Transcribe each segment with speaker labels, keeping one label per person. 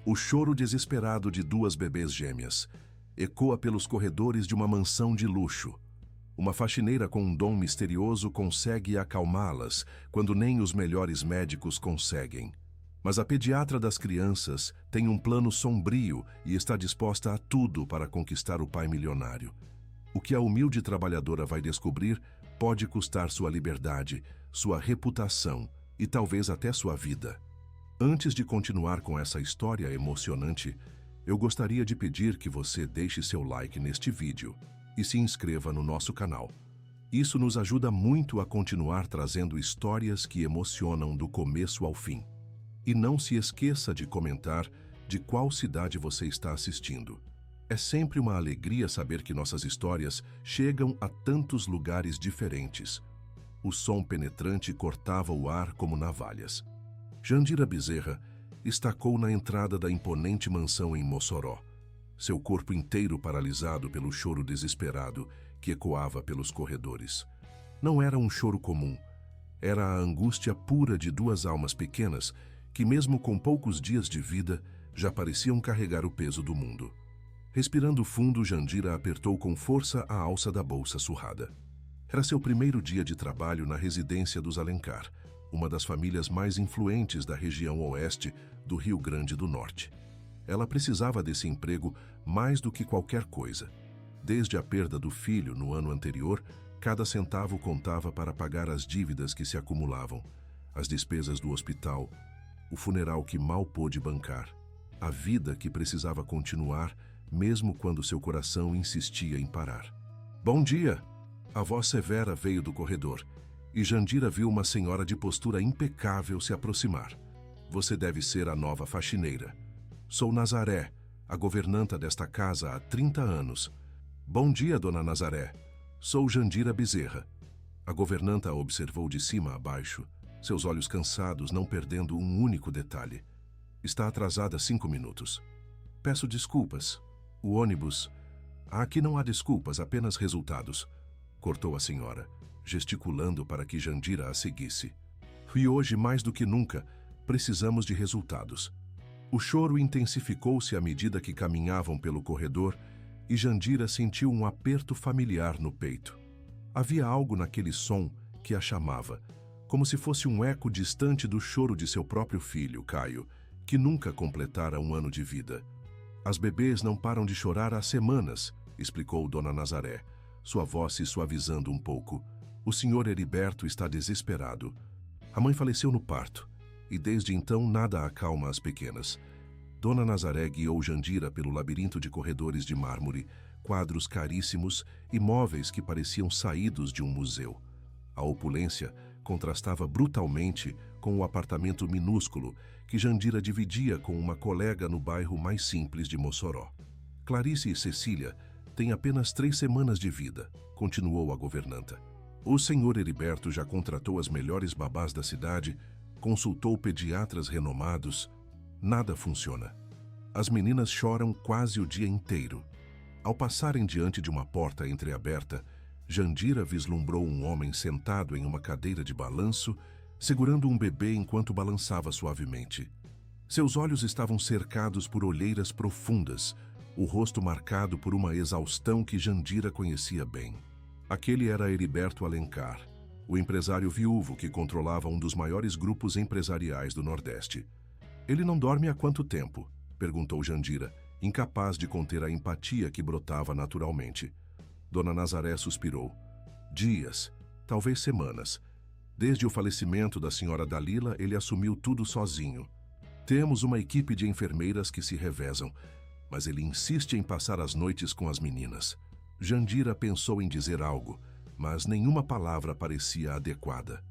Speaker 1: O choro desesperado de duas bebês gêmeas ecoa pelos corredores de uma mansão de luxo. Uma faxineira com um dom misterioso consegue acalmá-las quando nem os melhores médicos conseguem. Mas a pediatra das crianças tem um plano sombrio e está disposta a tudo para conquistar o pai milionário. O que a humilde trabalhadora vai descobrir pode custar sua liberdade, sua reputação e talvez até sua vida. Antes de continuar com essa história emocionante, eu gostaria de pedir que você deixe seu like neste vídeo e se inscreva no nosso canal. Isso nos ajuda muito a continuar trazendo histórias que emocionam do começo ao fim. E não se esqueça de comentar de qual cidade você está assistindo. É sempre uma alegria saber que nossas histórias chegam a tantos lugares diferentes. O som penetrante cortava o ar como navalhas. Jandira Bezerra estacou na entrada da imponente mansão em Mossoró, seu corpo inteiro paralisado pelo choro desesperado que ecoava pelos corredores. Não era um choro comum, era a angústia pura de duas almas pequenas que, mesmo com poucos dias de vida, já pareciam carregar o peso do mundo. Respirando fundo, Jandira apertou com força a alça da bolsa surrada. Era seu primeiro dia de trabalho na residência dos Alencar, uma das famílias mais influentes da região oeste do Rio Grande do Norte. Ela precisava desse emprego mais do que qualquer coisa. Desde a perda do filho no ano anterior, cada centavo contava para pagar as dívidas que se acumulavam, as despesas do hospital, o funeral que mal pôde bancar, a vida que precisava continuar mesmo quando seu coração insistia em parar. "Bom dia!" A voz severa veio do corredor, e Jandira viu uma senhora de postura impecável se aproximar. "Você deve ser a nova faxineira. Sou Nazaré, a governanta desta casa há 30 anos. "Bom dia, dona Nazaré. Sou Jandira Bezerra." A governanta a observou de cima a baixo, seus olhos cansados não perdendo um único detalhe. "Está atrasada 5 minutos. Peço desculpas. O ônibus..." "Aqui não há desculpas, apenas resultados", cortou a senhora, gesticulando para que Jandira a seguisse. "E hoje, mais do que nunca, precisamos de resultados." O choro intensificou-se à medida que caminhavam pelo corredor e Jandira sentiu um aperto familiar no peito. Havia algo naquele som que a chamava, como se fosse um eco distante do choro de seu próprio filho, Caio, que nunca completara 1 ano de vida. "As bebês não param de chorar há semanas", explicou Dona Nazaré, sua voz se suavizando um pouco. "O senhor Heriberto está desesperado. A mãe faleceu no parto, e desde então nada acalma as pequenas." Dona Nazaré guiou Jandira pelo labirinto de corredores de mármore, quadros caríssimos e móveis que pareciam saídos de um museu. A opulência contrastava brutalmente com o apartamento minúsculo que Jandira dividia com uma colega no bairro mais simples de Mossoró. "Clarice e Cecília têm apenas 3 semanas de vida", continuou a governanta. "O senhor Heriberto já contratou as melhores babás da cidade, consultou pediatras renomados. Nada funciona. As meninas choram quase o dia inteiro." Ao passarem diante de uma porta entreaberta, Jandira vislumbrou um homem sentado em uma cadeira de balanço, segurando um bebê enquanto balançava suavemente. Seus olhos estavam cercados por olheiras profundas, o rosto marcado por uma exaustão que Jandira conhecia bem. Aquele era Heriberto Alencar, o empresário viúvo que controlava um dos maiores grupos empresariais do Nordeste. "Ele não dorme há quanto tempo?" perguntou Jandira, incapaz de conter a empatia que brotava naturalmente. Dona Nazaré suspirou. "Dias, talvez semanas. Desde o falecimento da senhora Dalila, ele assumiu tudo sozinho. Temos uma equipe de enfermeiras que se revezam, mas ele insiste em passar as noites com as meninas." Jandira pensou em dizer algo, mas nenhuma palavra parecia adequada.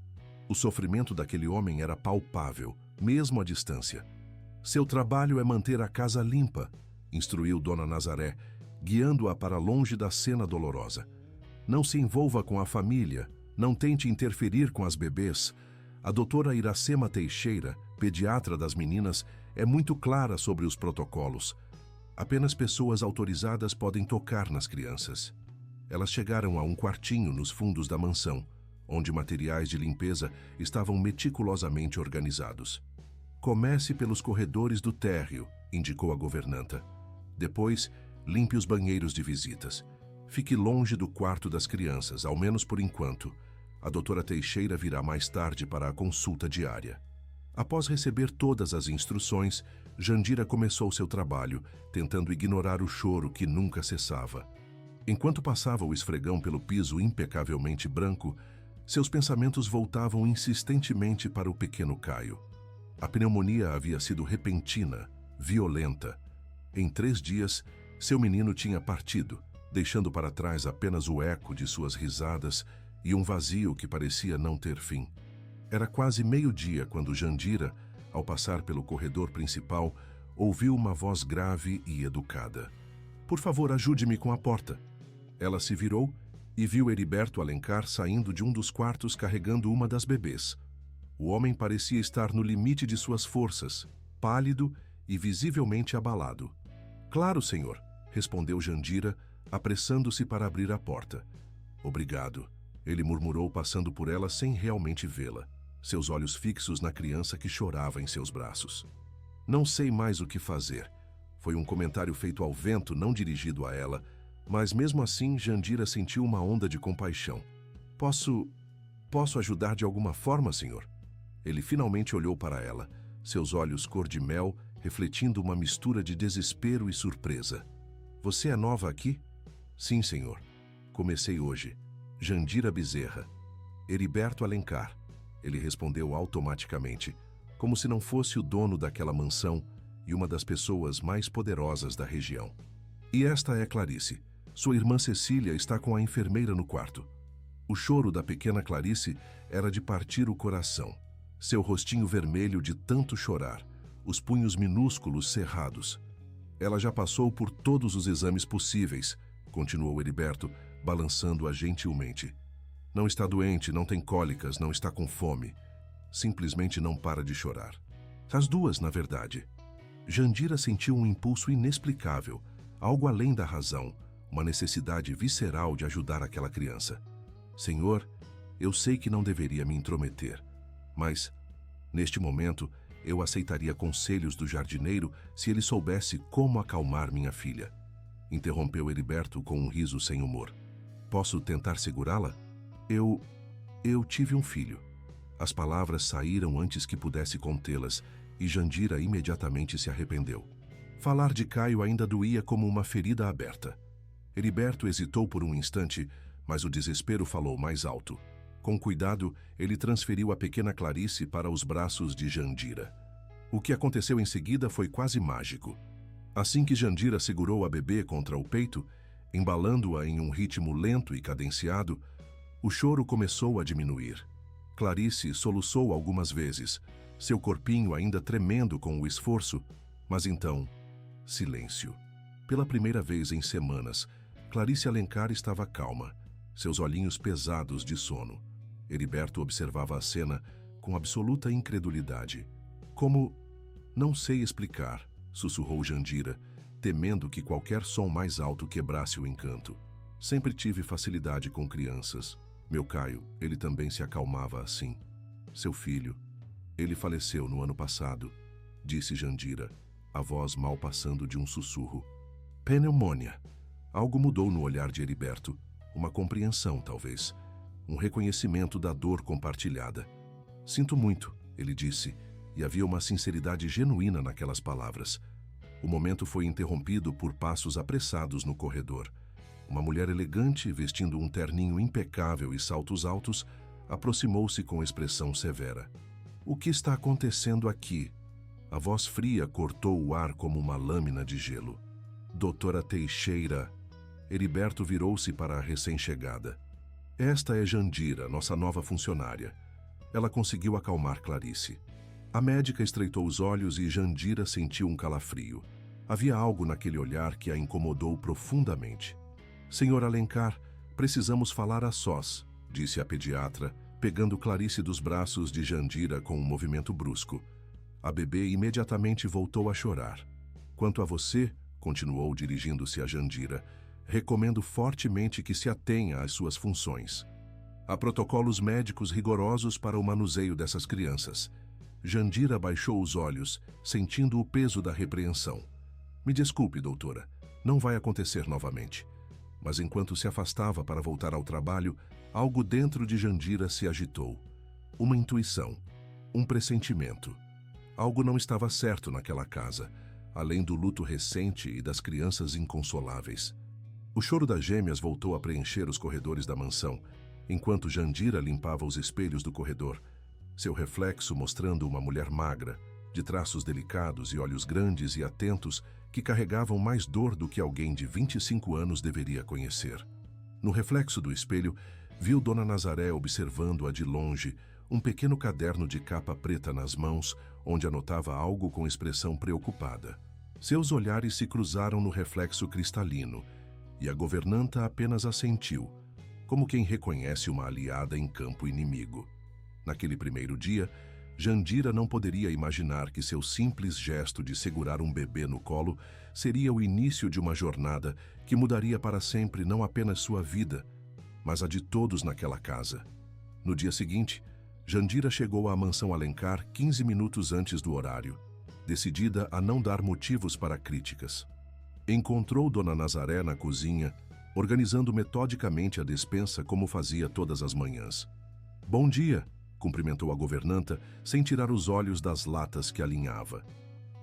Speaker 1: O sofrimento daquele homem era palpável, mesmo à distância. "Seu trabalho é manter a casa limpa", instruiu Dona Nazaré, guiando-a para longe da cena dolorosa. "Não se envolva com a família, não tente interferir com as bebês. A doutora Iracema Teixeira, pediatra das meninas, é muito clara sobre os protocolos. Apenas pessoas autorizadas podem tocar nas crianças." Elas chegaram a um quartinho nos fundos da mansão, onde materiais de limpeza estavam meticulosamente organizados. Comece pelos corredores do térreo, indicou a governanta. Depois, limpe os banheiros de visitas. Fique longe do quarto das crianças, ao menos por enquanto. A doutora Teixeira virá mais tarde para a consulta diária. Após receber todas as instruções, Jandira começou seu trabalho, tentando ignorar o choro que nunca cessava. Enquanto passava o esfregão pelo piso impecavelmente branco, seus pensamentos voltavam insistentemente para o pequeno Caio. A pneumonia havia sido repentina, violenta. Em 3 dias, seu menino tinha partido, deixando para trás apenas o eco de suas risadas e um vazio que parecia não ter fim. Era quase meio-dia quando Jandira, ao passar pelo corredor principal, ouviu uma voz grave e educada. "Por favor, ajude-me com a porta." Ela se virou e viu Heriberto Alencar saindo de um dos quartos carregando uma das bebês. O homem parecia estar no limite de suas forças, pálido e visivelmente abalado. "Claro, senhor", respondeu Jandira, apressando-se para abrir a porta. "Obrigado", ele murmurou, passando por ela sem realmente vê-la, seus olhos fixos na criança que chorava em seus braços. "Não sei mais o que fazer." Foi um comentário feito ao vento, não dirigido a ela, mas mesmo assim Jandira sentiu uma onda de compaixão. Posso ajudar de alguma forma, senhor?" Ele finalmente olhou para ela, seus olhos cor de mel refletindo uma mistura de desespero e surpresa. "Você é nova aqui?" "Sim, senhor. Comecei hoje." "Jandira Bezerra." "Heriberto Alencar." Ele respondeu automaticamente, como se não fosse o dono daquela mansão e uma das pessoas mais poderosas da região. "E esta é Clarice. Sua irmã Cecília está com a enfermeira no quarto." O choro da pequena Clarice era de partir o coração. Seu rostinho vermelho de tanto chorar, os punhos minúsculos cerrados. "Ela já passou por todos os exames possíveis", continuou Heriberto, balançando-a gentilmente. "Não está doente, não tem cólicas, não está com fome. Simplesmente não para de chorar. As duas, na verdade." Jandira sentiu um impulso inexplicável, algo além da razão, uma necessidade visceral de ajudar aquela criança. "Senhor, eu sei que não deveria me intrometer, mas, neste momento, eu aceitaria conselhos do jardineiro se ele soubesse como acalmar minha filha." Interrompeu Heriberto com um riso sem humor. "Posso tentar segurá-la? Eu tive um filho." As palavras saíram antes que pudesse contê-las, e Jandira imediatamente se arrependeu. Falar de Caio ainda doía como uma ferida aberta. Heriberto hesitou por um instante, mas o desespero falou mais alto. Com cuidado, ele transferiu a pequena Clarice para os braços de Jandira. O que aconteceu em seguida foi quase mágico. Assim que Jandira segurou a bebê contra o peito, embalando-a em um ritmo lento e cadenciado, o choro começou a diminuir. Clarice soluçou algumas vezes, seu corpinho ainda tremendo com o esforço, mas então, silêncio. Pela primeira vez em semanas, Clarice Alencar estava calma, seus olhinhos pesados de sono. Heriberto observava a cena com absoluta incredulidade. "Como? Não sei explicar", sussurrou Jandira, temendo que qualquer som mais alto quebrasse o encanto. "Sempre tive facilidade com crianças. Meu Caio, ele também se acalmava assim. Seu filho, ele faleceu no ano passado", disse Jandira, a voz mal passando de um sussurro. "Pneumonia." Algo mudou no olhar de Heriberto, uma compreensão, talvez. Um reconhecimento da dor compartilhada. "Sinto muito", ele disse, e havia uma sinceridade genuína naquelas palavras. O momento foi interrompido por passos apressados no corredor. Uma mulher elegante, vestindo um terninho impecável e saltos altos, aproximou-se com expressão severa. "O que está acontecendo aqui?" A voz fria cortou o ar como uma lâmina de gelo. "Doutora Teixeira." Heriberto virou-se para a recém-chegada. "Esta é Jandira, nossa nova funcionária." Ela conseguiu acalmar Clarice. A médica estreitou os olhos e Jandira sentiu um calafrio. Havia algo naquele olhar que a incomodou profundamente. "Senhor Alencar, precisamos falar a sós", disse a pediatra, pegando Clarice dos braços de Jandira com um movimento brusco. A bebê imediatamente voltou a chorar. "Quanto a você", continuou dirigindo-se a Jandira, "recomendo fortemente que se atenha às suas funções. Há protocolos médicos rigorosos para o manuseio dessas crianças. Jandira baixou os olhos, sentindo o peso da repreensão. Me desculpe, doutora, não vai acontecer novamente. Mas enquanto se afastava para voltar ao trabalho, algo dentro de Jandira se agitou. Uma intuição, um pressentimento. Algo não estava certo naquela casa, além do luto recente e das crianças inconsoláveis. O choro das gêmeas voltou a preencher os corredores da mansão, enquanto Jandira limpava os espelhos do corredor, seu reflexo mostrando uma mulher magra, de traços delicados e olhos grandes e atentos que carregavam mais dor do que alguém de 25 anos deveria conhecer. No reflexo do espelho, viu Dona Nazaré observando-a de longe, um pequeno caderno de capa preta nas mãos, onde anotava algo com expressão preocupada. Seus olhares se cruzaram no reflexo cristalino, e a governanta apenas assentiu, como quem reconhece uma aliada em campo inimigo. Naquele primeiro dia, Jandira não poderia imaginar que seu simples gesto de segurar um bebê no colo seria o início de uma jornada que mudaria para sempre não apenas sua vida, mas a de todos naquela casa. No dia seguinte, Jandira chegou à mansão Alencar 15 minutos antes do horário, decidida a não dar motivos para críticas. Encontrou Dona Nazaré na cozinha, organizando metodicamente a despensa como fazia todas as manhãs. "Bom dia", cumprimentou a governanta, sem tirar os olhos das latas que alinhava.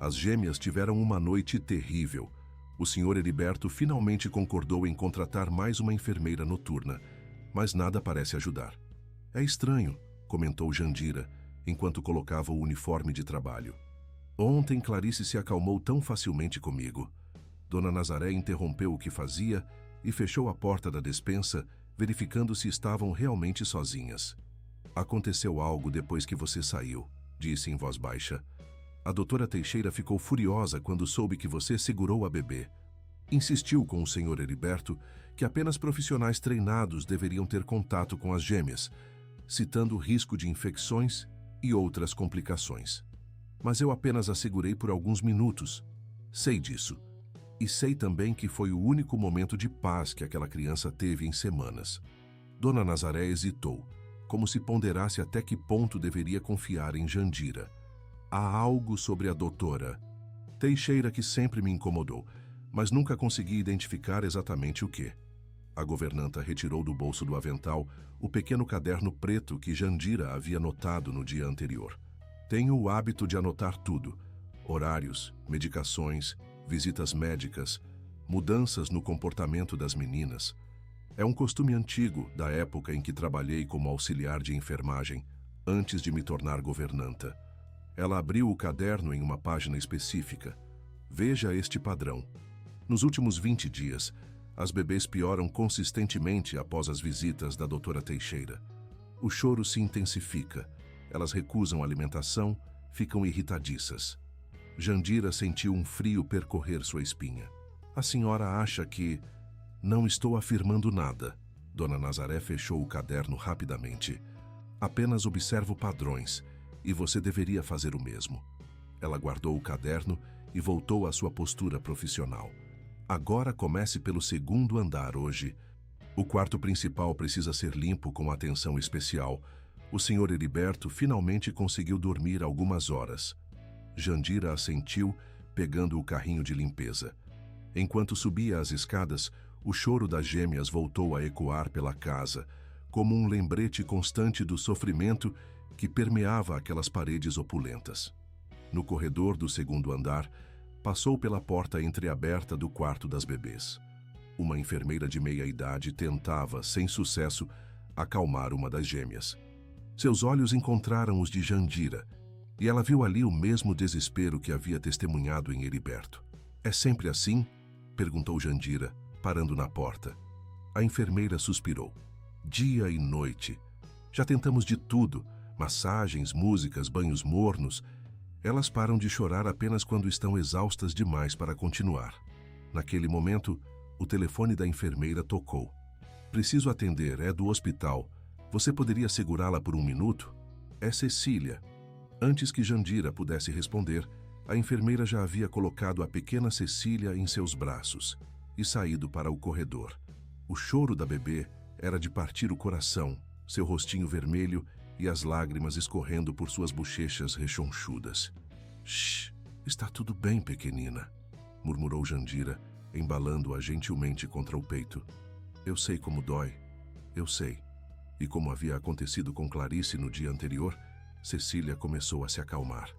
Speaker 1: As gêmeas tiveram uma noite terrível. O Sr. Heriberto finalmente concordou em contratar mais uma enfermeira noturna, mas nada parece ajudar. "É estranho", comentou Jandira, enquanto colocava o uniforme de trabalho. "Ontem Clarice se acalmou tão facilmente comigo." Dona Nazaré interrompeu o que fazia e fechou a porta da despensa, verificando se estavam realmente sozinhas. "Aconteceu algo depois que você saiu", disse em voz baixa. "A doutora Teixeira ficou furiosa quando soube que você segurou a bebê. Insistiu com o Sr. Heriberto que apenas profissionais treinados deveriam ter contato com as gêmeas, citando o risco de infecções e outras complicações. Mas eu apenas a segurei por alguns minutos. Sei disso. E sei também que foi o único momento de paz que aquela criança teve em semanas." Dona Nazaré hesitou, como se ponderasse até que ponto deveria confiar em Jandira. "Há algo sobre a doutora Teixeira que sempre me incomodou, mas nunca consegui identificar exatamente o que." A governanta retirou do bolso do avental o pequeno caderno preto que Jandira havia notado no dia anterior. "Tenho o hábito de anotar tudo: horários, medicações, visitas médicas, mudanças no comportamento das meninas. É um costume antigo da época em que trabalhei como auxiliar de enfermagem, antes de me tornar governanta." Ela abriu o caderno em uma página específica. "Veja este padrão. Nos últimos 20 dias, as bebês pioram consistentemente após as visitas da doutora Teixeira. O choro se intensifica, elas recusam alimentação, ficam irritadiças." Jandira sentiu um frio percorrer sua espinha. "A senhora acha que..." "Não estou afirmando nada." Dona Nazaré fechou o caderno rapidamente. "Apenas observo padrões, e você deveria fazer o mesmo." Ela guardou o caderno e voltou à sua postura profissional. "Agora comece pelo segundo andar hoje. O quarto principal precisa ser limpo com atenção especial. O Sr. Heriberto finalmente conseguiu dormir algumas horas." Jandira assentiu, pegando o carrinho de limpeza. Enquanto subia as escadas, o choro das gêmeas voltou a ecoar pela casa, como um lembrete constante do sofrimento que permeava aquelas paredes opulentas. No corredor do segundo andar, passou pela porta entreaberta do quarto das bebês. Uma enfermeira de meia-idade tentava, sem sucesso, acalmar uma das gêmeas. Seus olhos encontraram os de Jandira, e ela viu ali o mesmo desespero que havia testemunhado em Heriberto. "É sempre assim?" perguntou Jandira, parando na porta. A enfermeira suspirou. "Dia e noite. Já tentamos de tudo, massagens, músicas, banhos mornos. Elas param de chorar apenas quando estão exaustas demais para continuar." Naquele momento, o telefone da enfermeira tocou. "Preciso atender, é do hospital. Você poderia segurá-la por um minuto?" "É Cecília." Antes que Jandira pudesse responder, a enfermeira já havia colocado a pequena Cecília em seus braços e saído para o corredor. O choro da bebê era de partir o coração, seu rostinho vermelho e as lágrimas escorrendo por suas bochechas rechonchudas. Shh, está tudo bem, pequenina, murmurou Jandira, embalando-a gentilmente contra o peito. Eu sei como dói, eu sei. E como havia acontecido com Clarice no dia anterior, Cecília começou a se acalmar.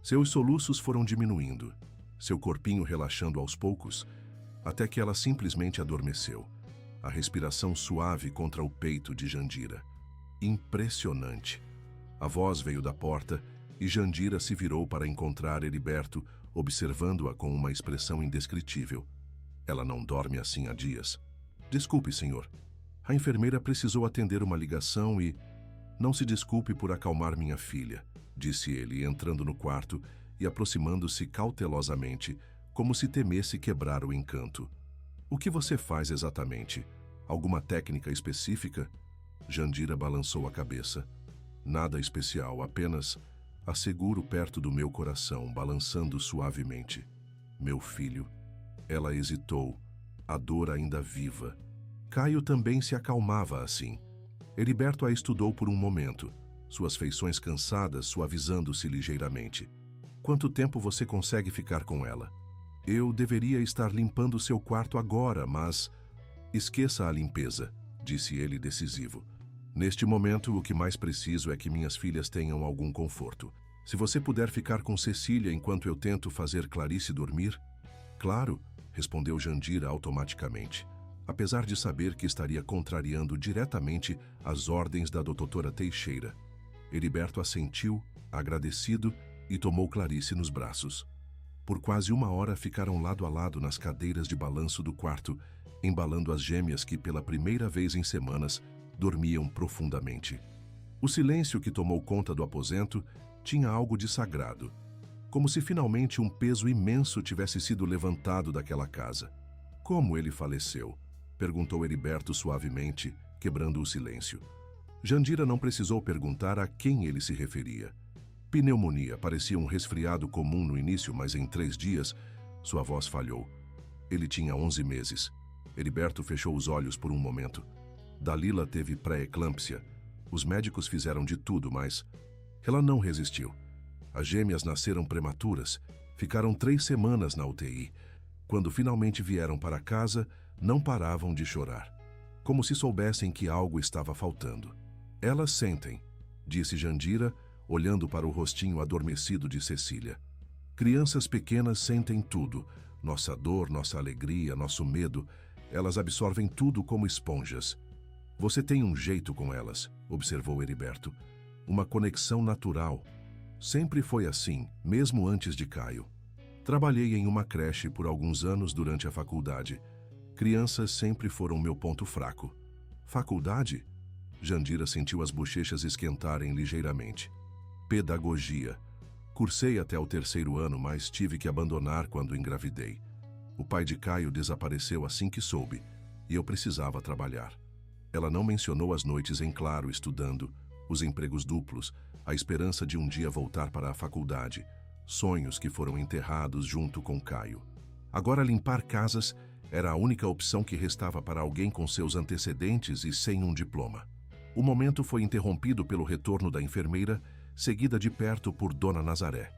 Speaker 1: Seus soluços foram diminuindo, seu corpinho relaxando aos poucos, até que ela simplesmente adormeceu, a respiração suave contra o peito de Jandira. Impressionante! A voz veio da porta e Jandira se virou para encontrar Heriberto, observando-a com uma expressão indescritível. Ela não dorme assim há dias. Desculpe, senhor. A enfermeira precisou atender uma ligação e... Não se desculpe por acalmar minha filha, disse ele, entrando no quarto e aproximando-se cautelosamente, como se temesse quebrar o encanto. O que você faz exatamente? Alguma técnica específica? Jandira balançou a cabeça. Nada especial, apenas a seguro perto do meu coração, balançando suavemente. Meu filho. Ela hesitou, a dor ainda viva. Caio também se acalmava assim. Heriberto a estudou por um momento, suas feições cansadas suavizando-se ligeiramente. Quanto tempo você consegue ficar com ela? Eu deveria estar limpando seu quarto agora, mas... Esqueça a limpeza, disse ele decisivo. Neste momento, o que mais preciso é que minhas filhas tenham algum conforto. Se você puder ficar com Cecília enquanto eu tento fazer Clarice dormir... Claro, respondeu Jandira automaticamente, apesar de saber que estaria contrariando diretamente as ordens da doutora Teixeira. Heriberto assentiu, agradecido, e tomou Clarice nos braços. Por quase 1 hora ficaram lado a lado nas cadeiras de balanço do quarto, embalando as gêmeas que, pela primeira vez em semanas, dormiam profundamente. O silêncio que tomou conta do aposento tinha algo de sagrado, como se finalmente um peso imenso tivesse sido levantado daquela casa. Como ele faleceu? Perguntou Heriberto suavemente, quebrando o silêncio. Jandira não precisou perguntar a quem ele se referia. Pneumonia parecia um resfriado comum no início, mas em 3 dias, sua voz falhou. Ele tinha 11 meses. Heriberto fechou os olhos por um momento. Dalila teve pré-eclâmpsia. Os médicos fizeram de tudo, mas ela não resistiu. As gêmeas nasceram prematuras, ficaram 3 semanas na UTI. Quando finalmente vieram para casa, não paravam de chorar, como se soubessem que algo estava faltando. Elas sentem, disse Jandira, olhando para o rostinho adormecido de Cecília. Crianças pequenas sentem tudo, nossa dor, nossa alegria, nosso medo. Elas absorvem tudo como esponjas. Você tem um jeito com elas, observou Heriberto. Uma conexão natural. Sempre foi assim, mesmo antes de Caio. Trabalhei em uma creche por alguns anos durante a faculdade. Crianças sempre foram meu ponto fraco. Faculdade? Jandira sentiu as bochechas esquentarem ligeiramente. Pedagogia. Cursei até o 3º ano, mas tive que abandonar quando engravidei. O pai de Caio desapareceu assim que soube, e eu precisava trabalhar. Ela não mencionou as noites em claro estudando, os empregos duplos, a esperança de um dia voltar para a faculdade, sonhos que foram enterrados junto com Caio. Agora limpar casas era a única opção que restava para alguém com seus antecedentes e sem um diploma. O momento foi interrompido pelo retorno da enfermeira, seguida de perto por Dona Nazaré.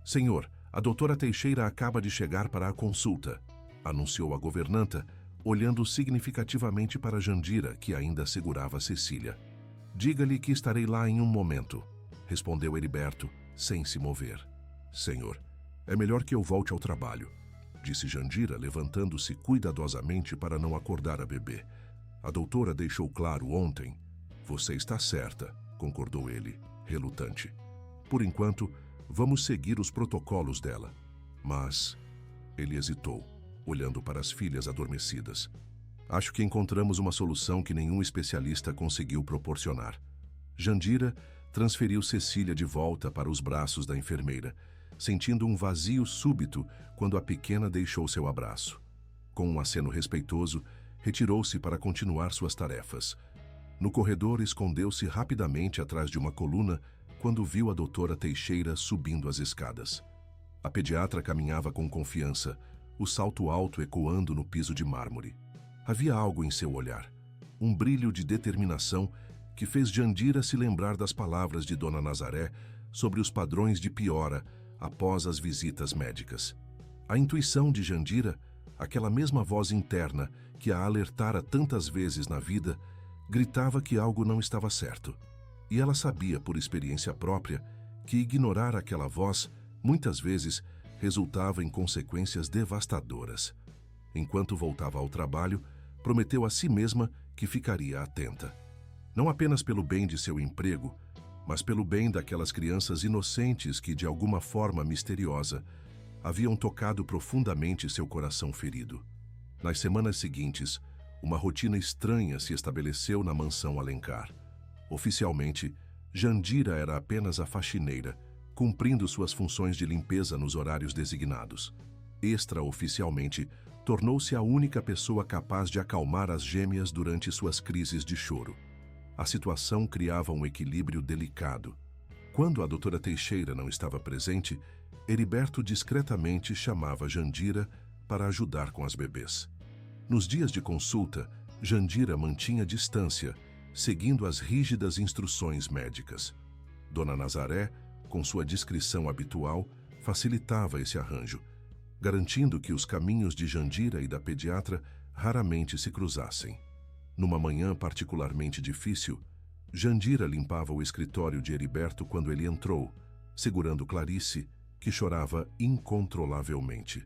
Speaker 1: Senhor, a doutora Teixeira acaba de chegar para a consulta, anunciou a governanta, olhando significativamente para Jandira, que ainda segurava Cecília. Diga-lhe que estarei lá em um momento, respondeu Heriberto, sem se mover. Senhor, é melhor que eu volte ao trabalho, disse Jandira, levantando-se cuidadosamente para não acordar a bebê. A doutora deixou claro ontem. Você está certa, concordou ele, relutante. Por enquanto, vamos seguir os protocolos dela. Mas... Ele hesitou, olhando para as filhas adormecidas. Acho que encontramos uma solução que nenhum especialista conseguiu proporcionar. Jandira transferiu Cecília de volta para os braços da enfermeira, sentindo um vazio súbito quando a pequena deixou seu abraço. Com um aceno respeitoso, retirou-se para continuar suas tarefas. No corredor, escondeu-se rapidamente atrás de uma coluna quando viu a doutora Teixeira subindo as escadas. A pediatra caminhava com confiança, o salto alto ecoando no piso de mármore. Havia algo em seu olhar, um brilho de determinação que fez Jandira se lembrar das palavras de Dona Nazaré sobre os padrões de piora após as visitas médicas. A intuição de Jandira, aquela mesma voz interna que a alertara tantas vezes na vida, gritava que algo não estava certo. E ela sabia, por experiência própria, que ignorar aquela voz, muitas vezes, resultava em consequências devastadoras. Enquanto voltava ao trabalho, prometeu a si mesma que ficaria atenta. Não apenas pelo bem de seu emprego, mas pelo bem daquelas crianças inocentes que, de alguma forma misteriosa, haviam tocado profundamente seu coração ferido. Nas semanas seguintes, uma rotina estranha se estabeleceu na mansão Alencar. Oficialmente, Jandira era apenas a faxineira, cumprindo suas funções de limpeza nos horários designados. Extraoficialmente, tornou-se a única pessoa capaz de acalmar as gêmeas durante suas crises de choro. A situação criava um equilíbrio delicado. Quando a doutora Teixeira não estava presente, Heriberto discretamente chamava Jandira para ajudar com as bebês. Nos dias de consulta, Jandira mantinha distância, seguindo as rígidas instruções médicas. Dona Nazaré, com sua discrição habitual, facilitava esse arranjo, garantindo que os caminhos de Jandira e da pediatra raramente se cruzassem. Numa manhã particularmente difícil, Jandira limpava o escritório de Heriberto quando ele entrou, segurando Clarice, que chorava incontrolavelmente.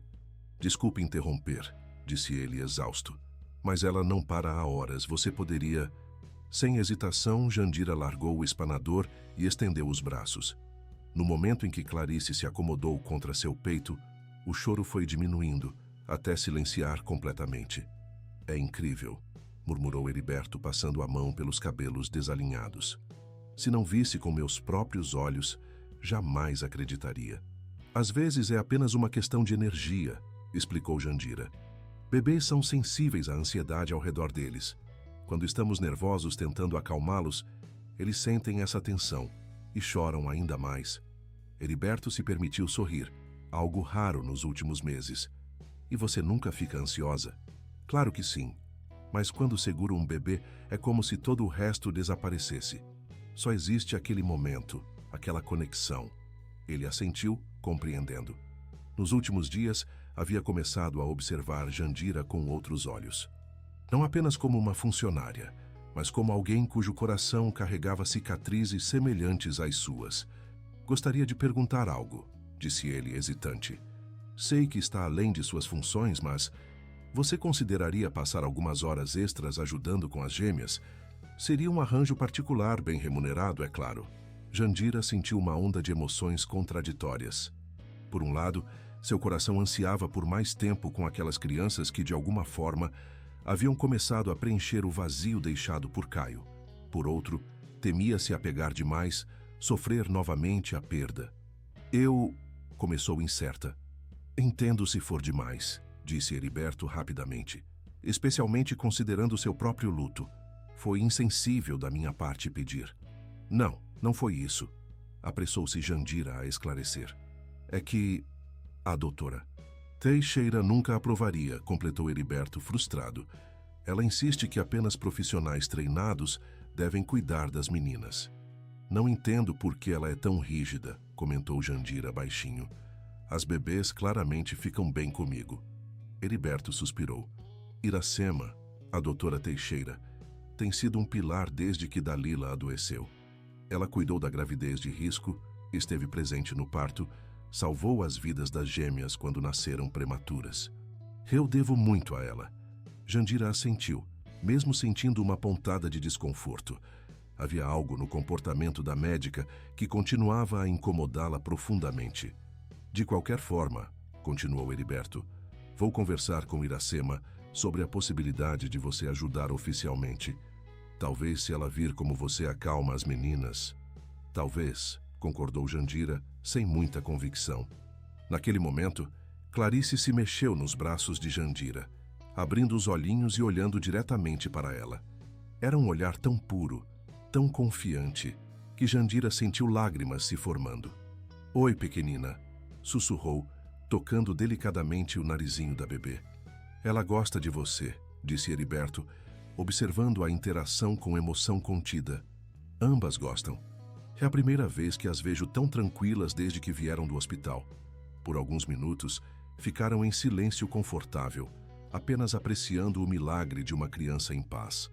Speaker 1: "Desculpe interromper", disse ele exausto, "mas ela não para há horas. Você poderia..." Sem hesitação, Jandira largou o espanador e estendeu os braços. No momento em que Clarice se acomodou contra seu peito, o choro foi diminuindo, até silenciar completamente. "É incrível", murmurou Heriberto, passando a mão pelos cabelos desalinhados. "Se não visse com meus próprios olhos, jamais acreditaria." "Às vezes é apenas uma questão de energia", explicou Jandira. "Bebês são sensíveis à ansiedade ao redor deles. Quando estamos nervosos tentando acalmá-los, eles sentem essa tensão e choram ainda mais." Heriberto se permitiu sorrir, algo raro nos últimos meses. "E você nunca fica ansiosa?" "Claro que sim. Mas quando seguro um bebê, é como se todo o resto desaparecesse. Só existe aquele momento, aquela conexão." Ele assentiu, compreendendo. Nos últimos dias, havia começado a observar Jandira com outros olhos. Não apenas como uma funcionária, mas como alguém cujo coração carregava cicatrizes semelhantes às suas. "Gostaria de perguntar algo", disse ele, hesitante. "Sei que está além de suas funções, mas você consideraria passar algumas horas extras ajudando com as gêmeas? Seria um arranjo particular, bem remunerado, é claro." Jandira sentiu uma onda de emoções contraditórias. Por um lado, seu coração ansiava por mais tempo com aquelas crianças que, de alguma forma, haviam começado a preencher o vazio deixado por Caio. Por outro, temia se apegar demais, sofrer novamente a perda. "Eu..." começou incerta. "Entendo se for demais", disse Heriberto rapidamente, "especialmente considerando seu próprio luto. Foi insensível da minha parte pedir." Não foi isso", apressou-se Jandira a esclarecer. "É que a doutora Teixeira nunca aprovaria", completou Heriberto frustrado. "Ela insiste que apenas profissionais treinados devem cuidar das meninas." "Não entendo por que ela é tão rígida", comentou Jandira baixinho. "As bebês claramente ficam bem comigo." Heriberto suspirou. "Iracema, a doutora Teixeira, tem sido um pilar desde que Dalila adoeceu. Ela cuidou da gravidez de risco, esteve presente no parto, salvou as vidas das gêmeas quando nasceram prematuras. Eu devo muito a ela." Jandira assentiu, mesmo sentindo uma pontada de desconforto. Havia algo no comportamento da médica que continuava a incomodá-la profundamente. "De qualquer forma", continuou Heriberto, "vou conversar com Iracema sobre a possibilidade de você ajudar oficialmente. Talvez se ela vir como você acalma as meninas." "Talvez", concordou Jandira, sem muita convicção. Naquele momento, Clarice se mexeu nos braços de Jandira, abrindo os olhinhos e olhando diretamente para ela. Era um olhar tão puro, tão confiante, que Jandira sentiu lágrimas se formando. "Oi, pequenina", sussurrou, tocando delicadamente o narizinho da bebê. "Ela gosta de você", disse Heriberto, observando a interação com emoção contida. Ambas gostam. É a primeira vez que as vejo tão tranquilas desde que vieram do hospital. Por alguns minutos, ficaram em silêncio confortável, apenas apreciando o milagre de uma criança em paz.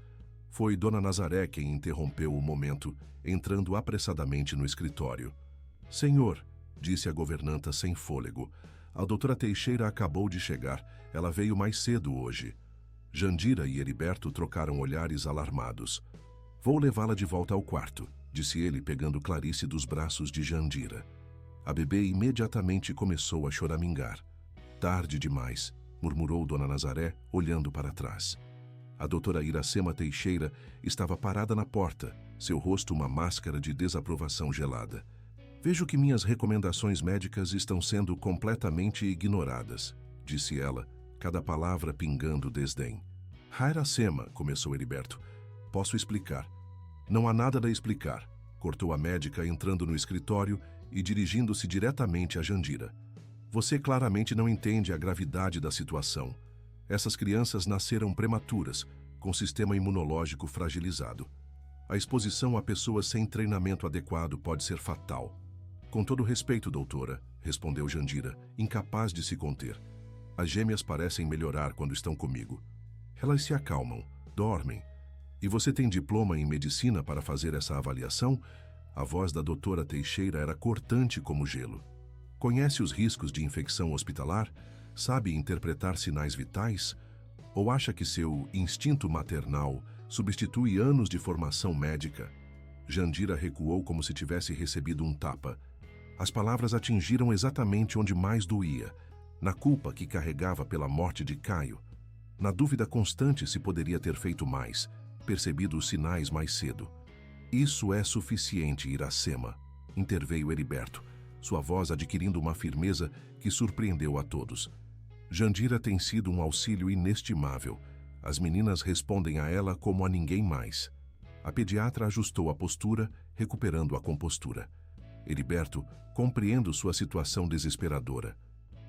Speaker 1: Foi Dona Nazaré quem interrompeu o momento, entrando apressadamente no escritório. Senhor, disse a governanta sem fôlego, a doutora Teixeira acabou de chegar. Ela veio mais cedo hoje. Jandira e Heriberto trocaram olhares alarmados. Vou levá-la de volta ao quarto, disse ele, pegando Clarice dos braços de Jandira. A bebê imediatamente começou a choramingar. Tarde demais, murmurou Dona Nazaré, olhando para trás. A doutora Iracema Teixeira estava parada na porta, seu rosto uma máscara de desaprovação gelada. Vejo que minhas recomendações médicas estão sendo completamente ignoradas, disse ela, cada palavra pingando desdém. Iracema, começou Heriberto. Posso explicar. Não há nada a explicar, cortou a médica entrando no escritório e dirigindo-se diretamente a Jandira. Você claramente não entende a gravidade da situação. Essas crianças nasceram prematuras, com sistema imunológico fragilizado. A exposição a pessoas sem treinamento adequado pode ser fatal. Com todo respeito, doutora, respondeu Jandira, incapaz de se conter. As gêmeas parecem melhorar quando estão comigo. Elas se acalmam, dormem. E você tem diploma em medicina para fazer essa avaliação? A voz da doutora Teixeira era cortante como gelo. Conhece os riscos de infecção hospitalar? Sabe interpretar sinais vitais? Ou acha que seu instinto maternal substitui anos de formação médica? Jandira recuou como se tivesse recebido um tapa. As palavras atingiram exatamente onde mais doía, na culpa que carregava pela morte de Caio, na dúvida constante se poderia ter feito mais, percebido os sinais mais cedo. Isso é suficiente, Iracema, interveio Heriberto, sua voz adquirindo uma firmeza que surpreendeu a todos. Jandira tem sido um auxílio inestimável. As meninas respondem a ela como a ninguém mais. A pediatra ajustou a postura, recuperando a compostura. Heriberto, compreendo sua situação desesperadora.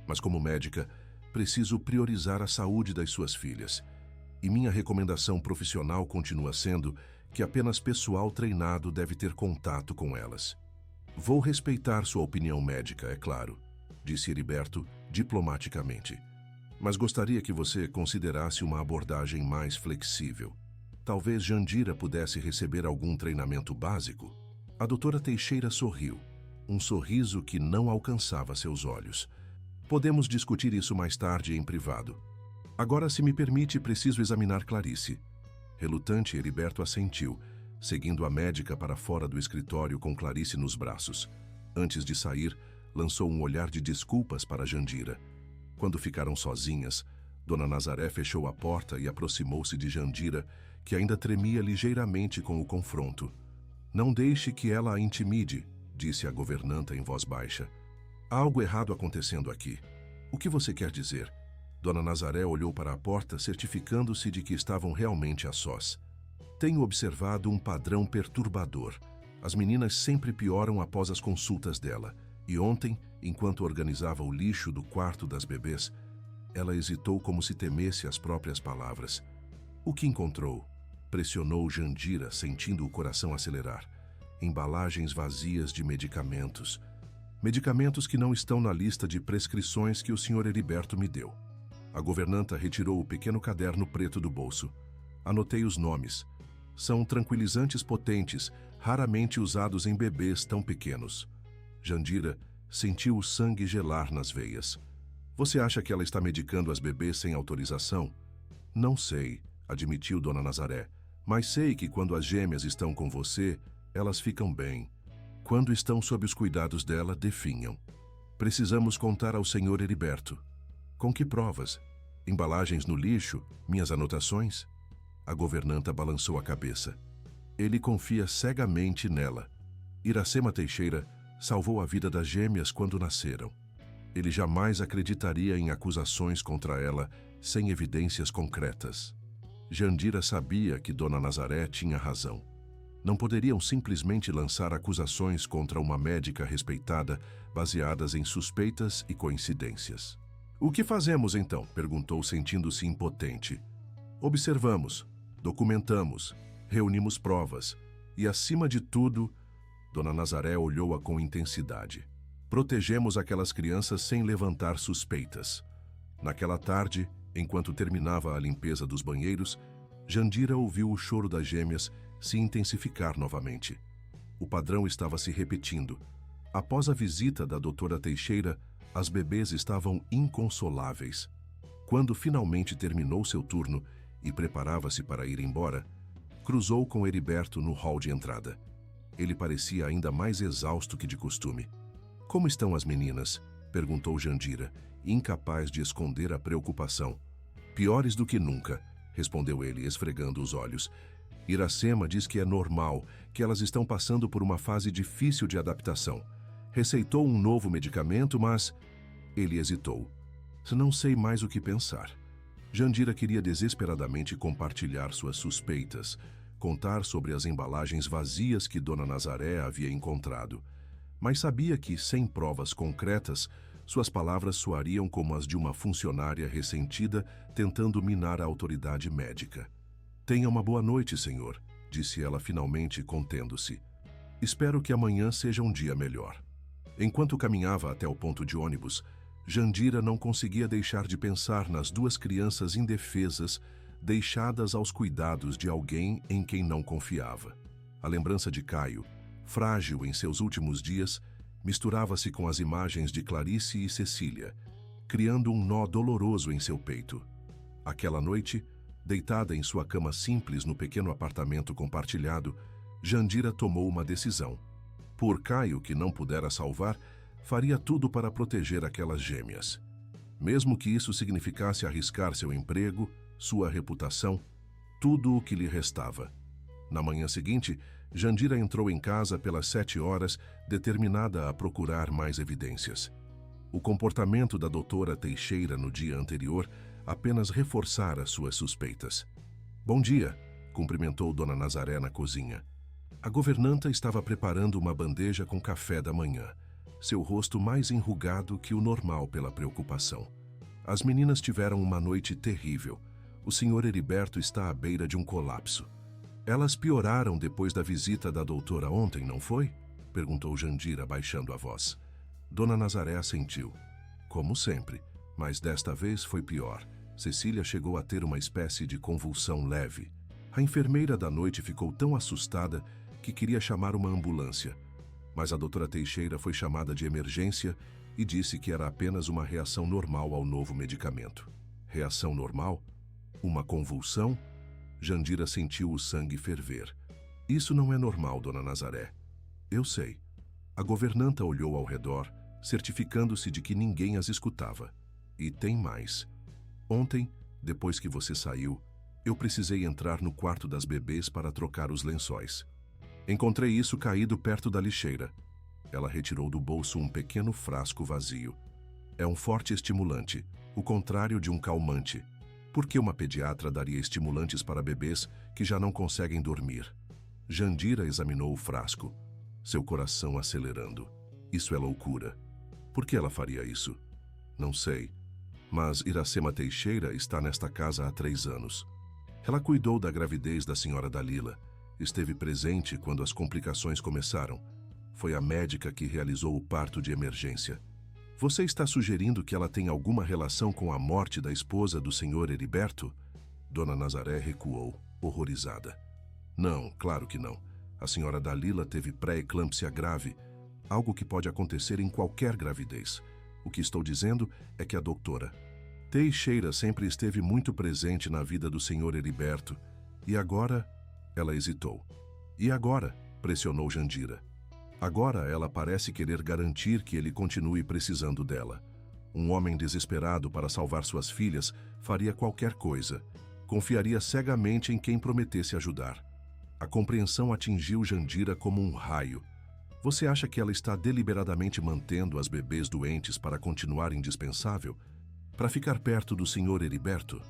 Speaker 1: Mas como médica, preciso priorizar a saúde das suas filhas. E minha recomendação profissional continua sendo que apenas pessoal treinado deve ter contato com elas. Vou respeitar sua opinião médica, é claro, disse Heriberto diplomaticamente. Mas gostaria que você considerasse uma abordagem mais flexível. Talvez Jandira pudesse receber algum treinamento básico. A doutora Teixeira sorriu, um sorriso que não alcançava seus olhos. Podemos discutir isso mais tarde em privado. Agora, se me permite, preciso examinar Clarice. Relutante, Heriberto assentiu, seguindo a médica para fora do escritório com Clarice nos braços. Antes de sair, lançou um olhar de desculpas para Jandira. Quando ficaram sozinhas, Dona Nazaré fechou a porta e aproximou-se de Jandira, que ainda tremia ligeiramente com o confronto. Não deixe que ela a intimide, disse a governanta em voz baixa. Há algo errado acontecendo aqui. O que você quer dizer? Dona Nazaré olhou para a porta, certificando-se de que estavam realmente a sós. Tenho observado um padrão perturbador. As meninas sempre pioram após as consultas dela. E ontem, enquanto organizava o lixo do quarto das bebês, ela hesitou como se temesse as próprias palavras. O que encontrou? Pressionou Jandira, sentindo o coração acelerar. Embalagens vazias de medicamentos. Medicamentos que não estão na lista de prescrições que o Sr. Heriberto me deu. A governanta retirou o pequeno caderno preto do bolso. Anotei os nomes. São tranquilizantes potentes, raramente usados em bebês tão pequenos. Jandira sentiu o sangue gelar nas veias. Você acha que ela está medicando as bebês sem autorização? Não sei, admitiu Dona Nazaré. Mas sei que quando as gêmeas estão com você, elas ficam bem. Quando estão sob os cuidados dela, definham. Precisamos contar ao Sr. Heriberto. Com que provas? Embalagens no lixo? Minhas anotações? A governanta balançou a cabeça. Ele confia cegamente nela. Iracema Teixeira salvou a vida das gêmeas quando nasceram. Ele jamais acreditaria em acusações contra ela sem evidências concretas. Jandira sabia que Dona Nazaré tinha razão. Não poderiam simplesmente lançar acusações contra uma médica respeitada baseadas em suspeitas e coincidências. O que fazemos então? Perguntou, sentindo-se impotente. Observamos, documentamos, reunimos provas. E, acima de tudo, Dona Nazaré olhou-a com intensidade. Protegemos aquelas crianças sem levantar suspeitas. Naquela tarde, enquanto terminava a limpeza dos banheiros, Jandira ouviu o choro das gêmeas se intensificar novamente. O padrão estava se repetindo. Após a visita da doutora Teixeira, as bebês estavam inconsoláveis. Quando finalmente terminou seu turno e preparava-se para ir embora, cruzou com Heriberto no hall de entrada. Ele parecia ainda mais exausto que de costume. "Como estão as meninas?" perguntou Jandira, incapaz de esconder a preocupação. "Piores do que nunca", respondeu ele, esfregando os olhos. "Iracema diz que é normal, que elas estão passando por uma fase difícil de adaptação. Receitou um novo medicamento, mas..." Ele hesitou. "Não sei mais o que pensar." Jandira queria desesperadamente compartilhar suas suspeitas, contar sobre as embalagens vazias que Dona Nazaré havia encontrado. Mas sabia que, sem provas concretas, suas palavras soariam como as de uma funcionária ressentida tentando minar a autoridade médica. "Tenha uma boa noite, senhor", disse ela finalmente, contendo-se. "Espero que amanhã seja um dia melhor." Enquanto caminhava até o ponto de ônibus, Jandira não conseguia deixar de pensar nas duas crianças indefesas, deixadas aos cuidados de alguém em quem não confiava. A lembrança de Caio, frágil em seus últimos dias, misturava-se com as imagens de Clarice e Cecília, criando um nó doloroso em seu peito. Aquela noite, deitada em sua cama simples no pequeno apartamento compartilhado, Jandira tomou uma decisão. Por Caio, que não pudera salvar, faria tudo para proteger aquelas gêmeas. Mesmo que isso significasse arriscar seu emprego, sua reputação, tudo o que lhe restava. Na manhã seguinte, Jandira entrou em casa pelas 7 horas, determinada a procurar mais evidências. O comportamento da doutora Teixeira no dia anterior apenas reforçara suas suspeitas. "Bom dia", cumprimentou Dona Nazaré na cozinha. A governanta estava preparando uma bandeja com café da manhã, seu rosto mais enrugado que o normal pela preocupação. "As meninas tiveram uma noite terrível. O senhor Heriberto está à beira de um colapso." "Elas pioraram depois da visita da doutora ontem, não foi?" perguntou Jandira, baixando a voz. Dona Nazaré assentiu. "Como sempre, mas desta vez foi pior. Cecília chegou a ter uma espécie de convulsão leve. A enfermeira da noite ficou tão assustada que queria chamar uma ambulância. Mas a doutora Teixeira foi chamada de emergência e disse que era apenas uma reação normal ao novo medicamento." "Reação normal? Uma convulsão?" Jandira sentiu o sangue ferver. "Isso não é normal, Dona Nazaré." "Eu sei." A governanta olhou ao redor, certificando-se de que ninguém as escutava. "E tem mais. Ontem, depois que você saiu, eu precisei entrar no quarto das bebês para trocar os lençóis. Encontrei isso caído perto da lixeira." Ela retirou do bolso um pequeno frasco vazio. "É um forte estimulante, o contrário de um calmante. Por que uma pediatra daria estimulantes para bebês que já não conseguem dormir?" Jandira examinou o frasco, seu coração acelerando. "Isso é loucura. Por que ela faria isso?" "Não sei. Mas Iracema Teixeira está nesta casa há 3 anos. Ela cuidou da gravidez da senhora Dalila. Esteve presente quando as complicações começaram. Foi a médica que realizou o parto de emergência. Você está sugerindo que ela tem alguma relação com a morte da esposa do senhor Heriberto?" Dona Nazaré recuou, horrorizada. "Não, claro que não. A senhora Dalila teve pré-eclâmpsia grave, algo que pode acontecer em qualquer gravidez. O que estou dizendo é que a doutora Teixeira sempre esteve muito presente na vida do senhor Heriberto. E agora..." Ela hesitou. "E agora?" pressionou Jandira. "Agora ela parece querer garantir que ele continue precisando dela. Um homem desesperado para salvar suas filhas faria qualquer coisa. Confiaria cegamente em quem prometesse ajudar." A compreensão atingiu Jandira como um raio. "Você acha que ela está deliberadamente mantendo as bebês doentes para continuar indispensável? Para ficar perto do senhor Heriberto?"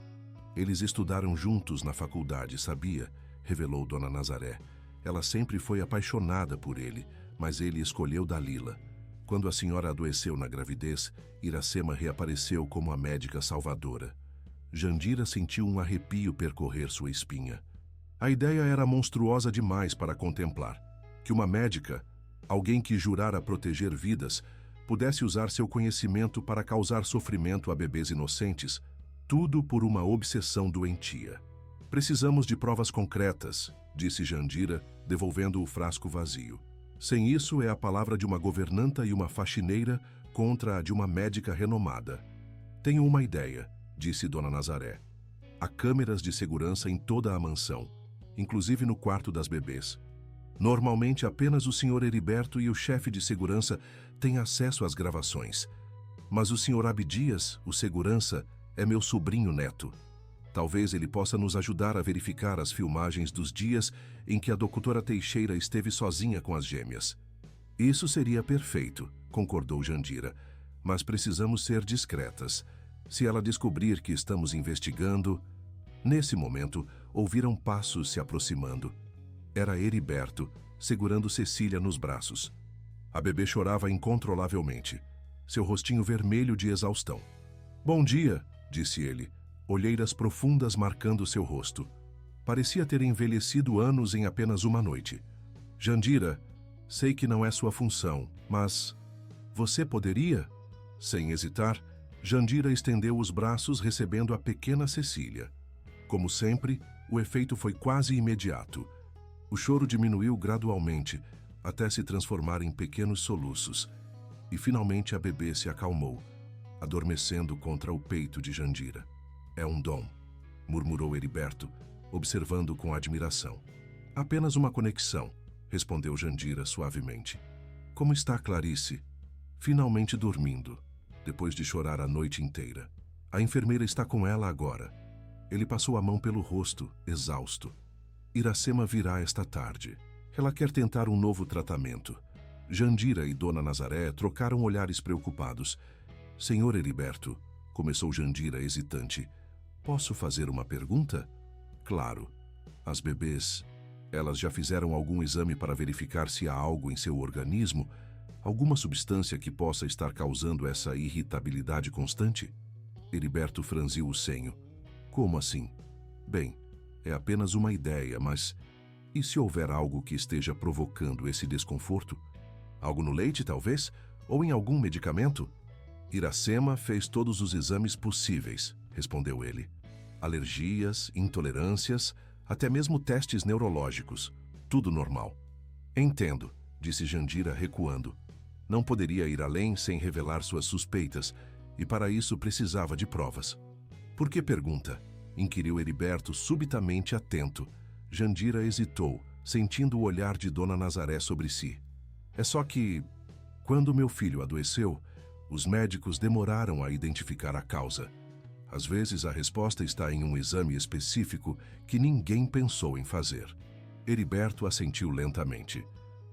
Speaker 1: "Eles estudaram juntos na faculdade, sabia?" revelou Dona Nazaré. "Ela sempre foi apaixonada por ele, mas ele escolheu Dalila. Quando a senhora adoeceu na gravidez, Iracema reapareceu como a médica salvadora." Jandira sentiu um arrepio percorrer sua espinha. A ideia era monstruosa demais para contemplar. Que uma médica, alguém que jurara proteger vidas, pudesse usar seu conhecimento para causar sofrimento a bebês inocentes, tudo por uma obsessão doentia. Precisamos de provas concretas, disse Jandira, devolvendo o frasco vazio. Sem isso é a palavra de uma governanta e uma faxineira contra a de uma médica renomada. Tenho uma ideia, disse Dona Nazaré. Há câmeras de segurança em toda a mansão, inclusive no quarto das bebês. Normalmente apenas o Sr. Heriberto e o chefe de segurança têm acesso às gravações. Mas o Sr. Abdias, o segurança, é meu sobrinho neto. Talvez ele possa nos ajudar a verificar as filmagens dos dias em que a doutora Teixeira esteve sozinha com as gêmeas. Isso seria perfeito, concordou Jandira, mas precisamos ser discretas. Se ela descobrir que estamos investigando... Nesse momento, ouviram passos se aproximando. Era Heriberto, segurando Cecília nos braços. A bebê chorava incontrolavelmente, seu rostinho vermelho de exaustão. "Bom dia", disse ele, olheiras profundas marcando seu rosto. Parecia ter envelhecido anos em apenas uma noite. "Jandira, sei que não é sua função, mas... você poderia?" Sem hesitar, Jandira estendeu os braços recebendo a pequena Cecília. Como sempre, o efeito foi quase imediato. O choro diminuiu gradualmente, até se transformar em pequenos soluços. E finalmente a bebê se acalmou, adormecendo contra o peito de Jandira. "É um dom", murmurou Heriberto, observando com admiração. "Apenas uma conexão", respondeu Jandira suavemente. "Como está Clarice?" "Finalmente dormindo, depois de chorar a noite inteira. A enfermeira está com ela agora." Ele passou a mão pelo rosto, exausto. "Iracema virá esta tarde. Ela quer tentar um novo tratamento." Jandira e Dona Nazaré trocaram olhares preocupados. "Senhor Heriberto", começou Jandira hesitante, "posso fazer uma pergunta?" "Claro. As bebês, elas já fizeram algum exame para verificar se há algo em seu organismo? Alguma substância que possa estar causando essa irritabilidade constante?" Heriberto franziu o senho. "Como assim?" "Bem, é apenas uma ideia, mas... e se houver algo que esteja provocando esse desconforto? Algo no leite, talvez? Ou em algum medicamento?" "Iracema fez todos os exames possíveis", respondeu ele. "Alergias, intolerâncias, até mesmo testes neurológicos. Tudo normal." "Entendo", disse Jandira, recuando. Não poderia ir além sem revelar suas suspeitas, e para isso precisava de provas. "Por que pergunta?", inquiriu Heriberto subitamente atento. Jandira hesitou, sentindo o olhar de Dona Nazaré sobre si. "É só que, quando meu filho adoeceu, os médicos demoraram a identificar a causa. Às vezes a resposta está em um exame específico que ninguém pensou em fazer." Heriberto assentiu lentamente.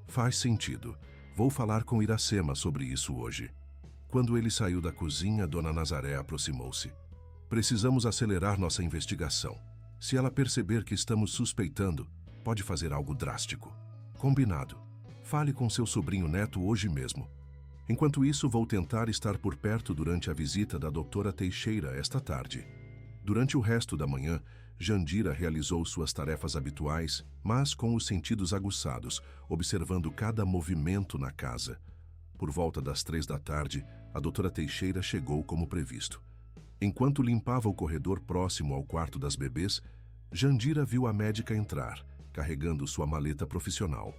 Speaker 1: "Faz sentido. Vou falar com Iracema sobre isso hoje." Quando ele saiu da cozinha, Dona Nazaré aproximou-se. "Precisamos acelerar nossa investigação. Se ela perceber que estamos suspeitando, pode fazer algo drástico." "Combinado. Fale com seu sobrinho neto hoje mesmo. Enquanto isso, vou tentar estar por perto durante a visita da doutora Teixeira esta tarde." Durante o resto da manhã, Jandira realizou suas tarefas habituais, mas com os sentidos aguçados, observando cada movimento na casa. Por volta das 3 da tarde, a doutora Teixeira chegou como previsto. Enquanto limpava o corredor próximo ao quarto das bebês, Jandira viu a médica entrar, carregando sua maleta profissional.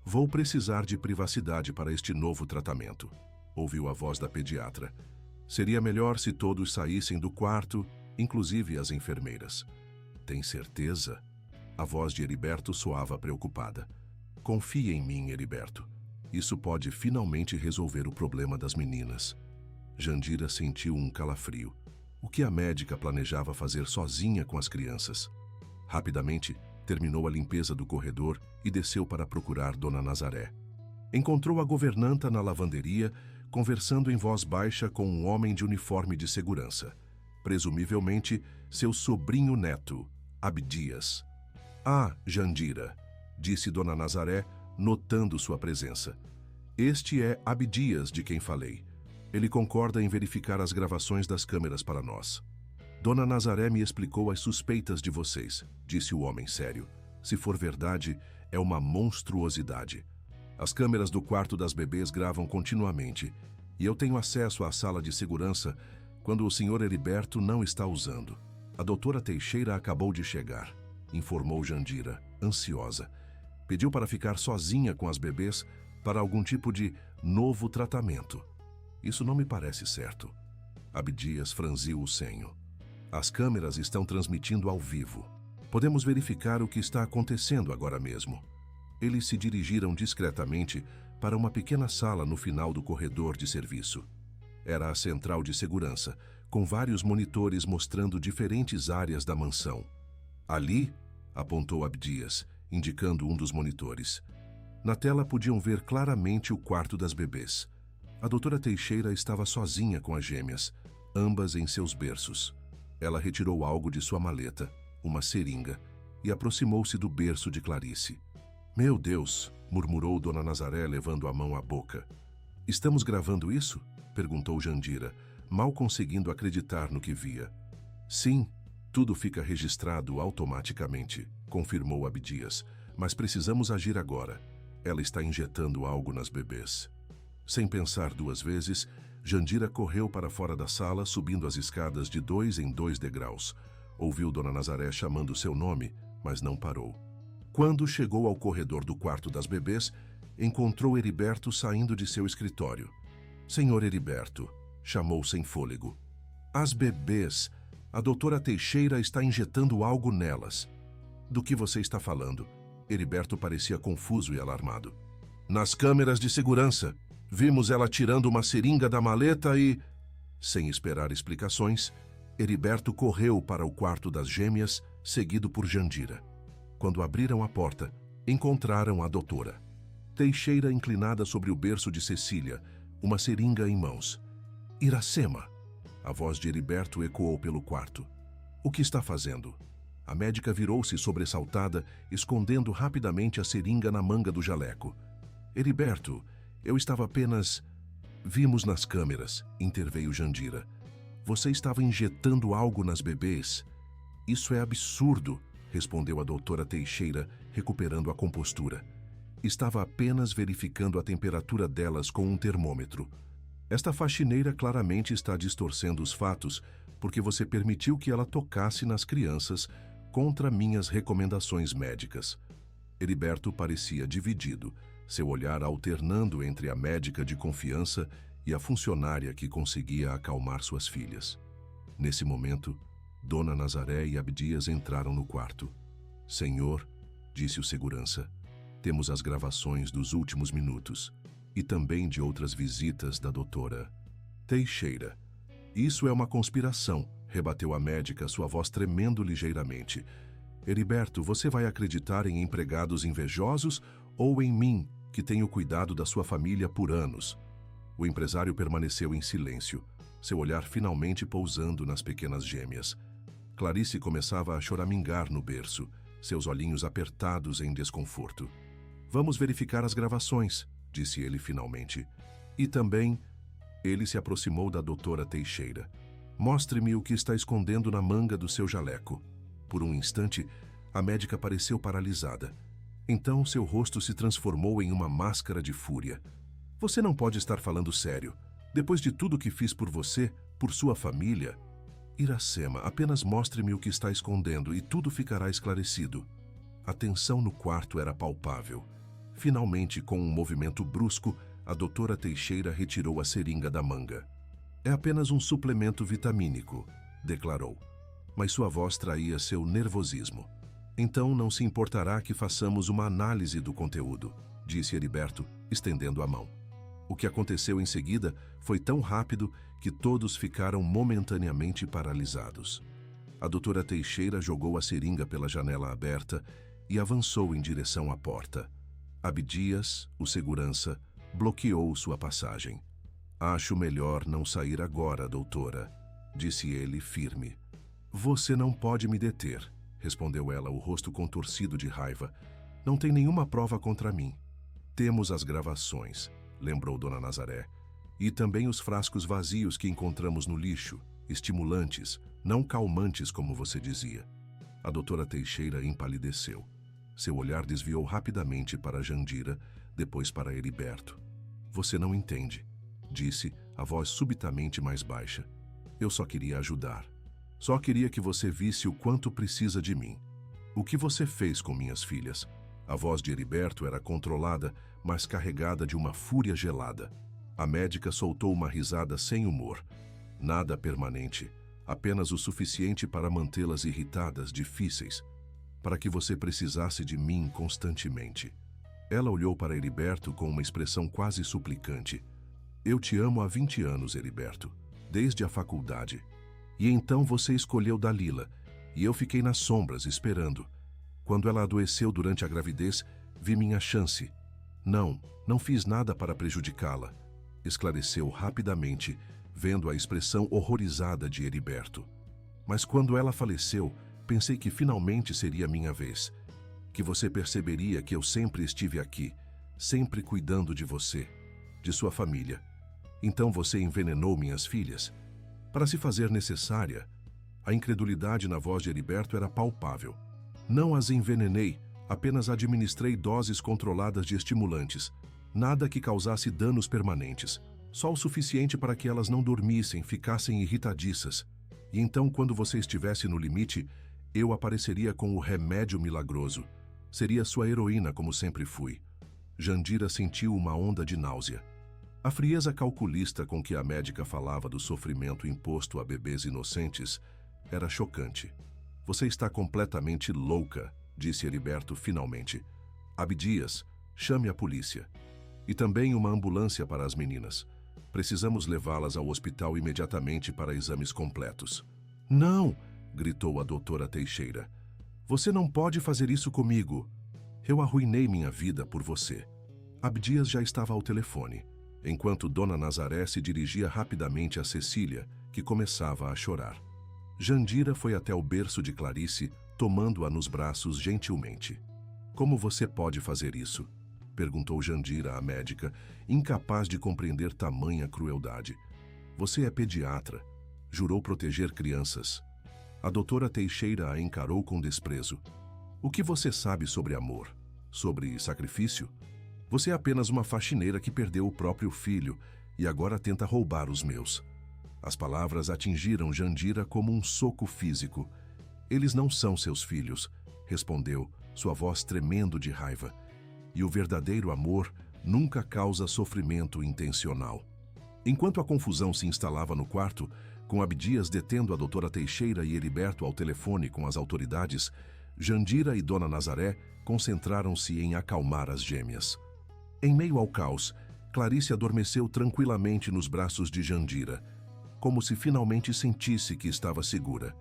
Speaker 1: "Vou precisar de privacidade para este novo tratamento", ouviu a voz da pediatra. "Seria melhor se todos saíssem do quarto, inclusive as enfermeiras." "Tem certeza?" A voz de Heriberto soava preocupada. "Confie em mim, Heriberto. Isso pode finalmente resolver o problema das meninas." Jandira sentiu um calafrio. O que a médica planejava fazer sozinha com as crianças? Rapidamente, terminou a limpeza do corredor e desceu para procurar Dona Nazaré. Encontrou a governanta na lavanderia, conversando em voz baixa com um homem de uniforme de segurança. Presumivelmente, seu sobrinho neto, Abdias. "Ah, Jandira", disse Dona Nazaré, notando sua presença. "Este é Abdias de quem falei. Ele concorda em verificar as gravações das câmeras para nós." "Dona Nazaré me explicou as suspeitas de vocês", disse o homem sério. Se for verdade, é uma monstruosidade. As câmeras do quarto das bebês gravam continuamente, e eu tenho acesso à sala de segurança quando o Sr. Heriberto não está usando. A doutora Teixeira acabou de chegar, informou Jandira, ansiosa. Pediu para ficar sozinha com as bebês para algum tipo de novo tratamento. Isso não me parece certo. Abdias franziu o senho. As câmeras estão transmitindo ao vivo. Podemos verificar o que está acontecendo agora mesmo. Eles se dirigiram discretamente para uma pequena sala no final do corredor de serviço. Era a central de segurança, com vários monitores mostrando diferentes áreas da mansão. Ali, apontou Abdias, indicando um dos monitores. Na tela podiam ver claramente o quarto das bebês. A doutora Teixeira estava sozinha com as gêmeas, ambas em seus berços. Ela retirou algo de sua maleta, uma seringa, e aproximou-se do berço de Clarice. Meu Deus, murmurou Dona Nazaré levando a mão à boca. Estamos gravando isso? Perguntou Jandira, mal conseguindo acreditar no que via. Sim, tudo fica registrado automaticamente, confirmou Abdias, mas precisamos agir agora. Ela está injetando algo nas bebês. Sem pensar duas vezes, Jandira correu para fora da sala, subindo as escadas de 2 em 2 degraus. Ouviu Dona Nazaré chamando seu nome, mas não parou. Quando chegou ao corredor do quarto das bebês, encontrou Heriberto saindo de seu escritório. Senhor Heriberto, chamou sem fôlego. As bebês, a doutora Teixeira está injetando algo nelas. Do que você está falando? Heriberto parecia confuso e alarmado. Nas câmeras de segurança, vimos ela tirando uma seringa da maleta e... Sem esperar explicações, Heriberto correu para o quarto das gêmeas, seguido por Jandira. Quando abriram a porta, encontraram a doutora. Teixeira inclinada sobre o berço de Cecília, uma seringa em mãos. Iracema! A voz de Heriberto ecoou pelo quarto. O que está fazendo? A médica virou-se sobressaltada, escondendo rapidamente a seringa na manga do jaleco. Heriberto, eu estava apenas... Vimos nas câmeras, interveio Jandira. Você estava injetando algo nas bebês. Isso é absurdo, respondeu a doutora Teixeira, recuperando a compostura. Estava apenas verificando a temperatura delas com um termômetro. Esta faxineira claramente está distorcendo os fatos porque você permitiu que ela tocasse nas crianças contra minhas recomendações médicas. Heriberto parecia dividido, seu olhar alternando entre a médica de confiança e a funcionária que conseguia acalmar suas filhas. Nesse momento, Dona Nazaré e Abdias entraram no quarto. Senhor, disse o segurança, temos as gravações dos últimos minutos e também de outras visitas da doutora Teixeira. Isso é uma conspiração, rebateu a médica, sua voz tremendo ligeiramente. Heriberto, você vai acreditar em empregados invejosos ou em mim, que tenho cuidado da sua família por anos? O empresário permaneceu em silêncio, seu olhar finalmente pousando nas pequenas gêmeas. Clarice começava a choramingar no berço, seus olhinhos apertados em desconforto. Vamos verificar as gravações, disse ele finalmente. E também, ele se aproximou da doutora Teixeira. Mostre-me o que está escondendo na manga do seu jaleco. Por um instante, a médica pareceu paralisada. Então, seu rosto se transformou em uma máscara de fúria. Você não pode estar falando sério. Depois de tudo que fiz por você, por sua família... Iracema, apenas mostre-me o que está escondendo e tudo ficará esclarecido. A tensão no quarto era palpável. Finalmente, com um movimento brusco, a doutora Teixeira retirou a seringa da manga. É apenas um suplemento vitamínico, declarou. Mas sua voz traía seu nervosismo. Então não se importará que façamos uma análise do conteúdo, disse Heriberto, estendendo a mão. O que aconteceu em seguida foi tão rápido que todos ficaram momentaneamente paralisados. A doutora Teixeira jogou a seringa pela janela aberta e avançou em direção à porta. Abdias, o segurança, bloqueou sua passagem. Acho melhor não sair agora, doutora, disse ele firme. Você não pode me deter, respondeu ela, o rosto contorcido de raiva. Não tem nenhuma prova contra mim. Temos as gravações, lembrou Dona Nazaré, e também os frascos vazios que encontramos no lixo, estimulantes, não calmantes como você dizia. A doutora Teixeira empalideceu. Seu olhar desviou rapidamente para Jandira, depois para Heriberto. Você não entende, disse, a voz subitamente mais baixa. Eu só queria ajudar. Só queria que você visse o quanto precisa de mim. O que você fez com minhas filhas? A voz de Heriberto era controlada, mas carregada de uma fúria gelada. A médica soltou uma risada sem humor. Nada permanente, apenas o suficiente para mantê-las irritadas, difíceis, para que você precisasse de mim constantemente. Ela olhou para Heriberto com uma expressão quase suplicante. Eu te amo há 20 anos, Heriberto, desde a faculdade. E então você escolheu Dalila, e eu fiquei nas sombras, esperando. Quando ela adoeceu durante a gravidez, vi minha chance. Não fiz nada para prejudicá-la, esclareceu rapidamente, vendo a expressão horrorizada de Heriberto. Mas quando ela faleceu, pensei que finalmente seria minha vez. Que você perceberia que eu sempre estive aqui, sempre cuidando de você, de sua família. Então você envenenou minhas filhas. Para se fazer necessária, a incredulidade na voz de Heriberto era palpável. Não as envenenei, apenas administrei doses controladas de estimulantes. Nada que causasse danos permanentes. Só o suficiente para que elas não dormissem, ficassem irritadiças. E então, quando você estivesse no limite, eu apareceria com o remédio milagroso. Seria sua heroína, como sempre fui. Jandira sentiu uma onda de náusea. A frieza calculista com que a médica falava do sofrimento imposto a bebês inocentes era chocante. Você está completamente louca, disse Heriberto finalmente. Abdias, chame a polícia. E também uma ambulância para as meninas. Precisamos levá-las ao hospital imediatamente para exames completos. Não! Gritou a doutora Teixeira. Você não pode fazer isso comigo. Eu arruinei minha vida por você. Abdias já estava ao telefone, enquanto Dona Nazaré se dirigia rapidamente a Cecília, que começava a chorar. Jandira foi até o berço de Clarice, tomando-a nos braços gentilmente. Como você pode fazer isso? Perguntou Jandira à médica, incapaz de compreender tamanha crueldade. Você é pediatra. Jurou proteger crianças. A doutora Teixeira a encarou com desprezo. O que você sabe sobre amor? Sobre sacrifício? Você é apenas uma faxineira que perdeu o próprio filho e agora tenta roubar os meus. As palavras atingiram Jandira como um soco físico. Eles não são seus filhos, respondeu, sua voz tremendo de raiva. E o verdadeiro amor nunca causa sofrimento intencional. Enquanto a confusão se instalava no quarto, com Abdias detendo a doutora Teixeira e Heriberto ao telefone com as autoridades, Jandira e Dona Nazaré concentraram-se em acalmar as gêmeas. Em meio ao caos, Clarice adormeceu tranquilamente nos braços de Jandira, como se finalmente sentisse que estava segura.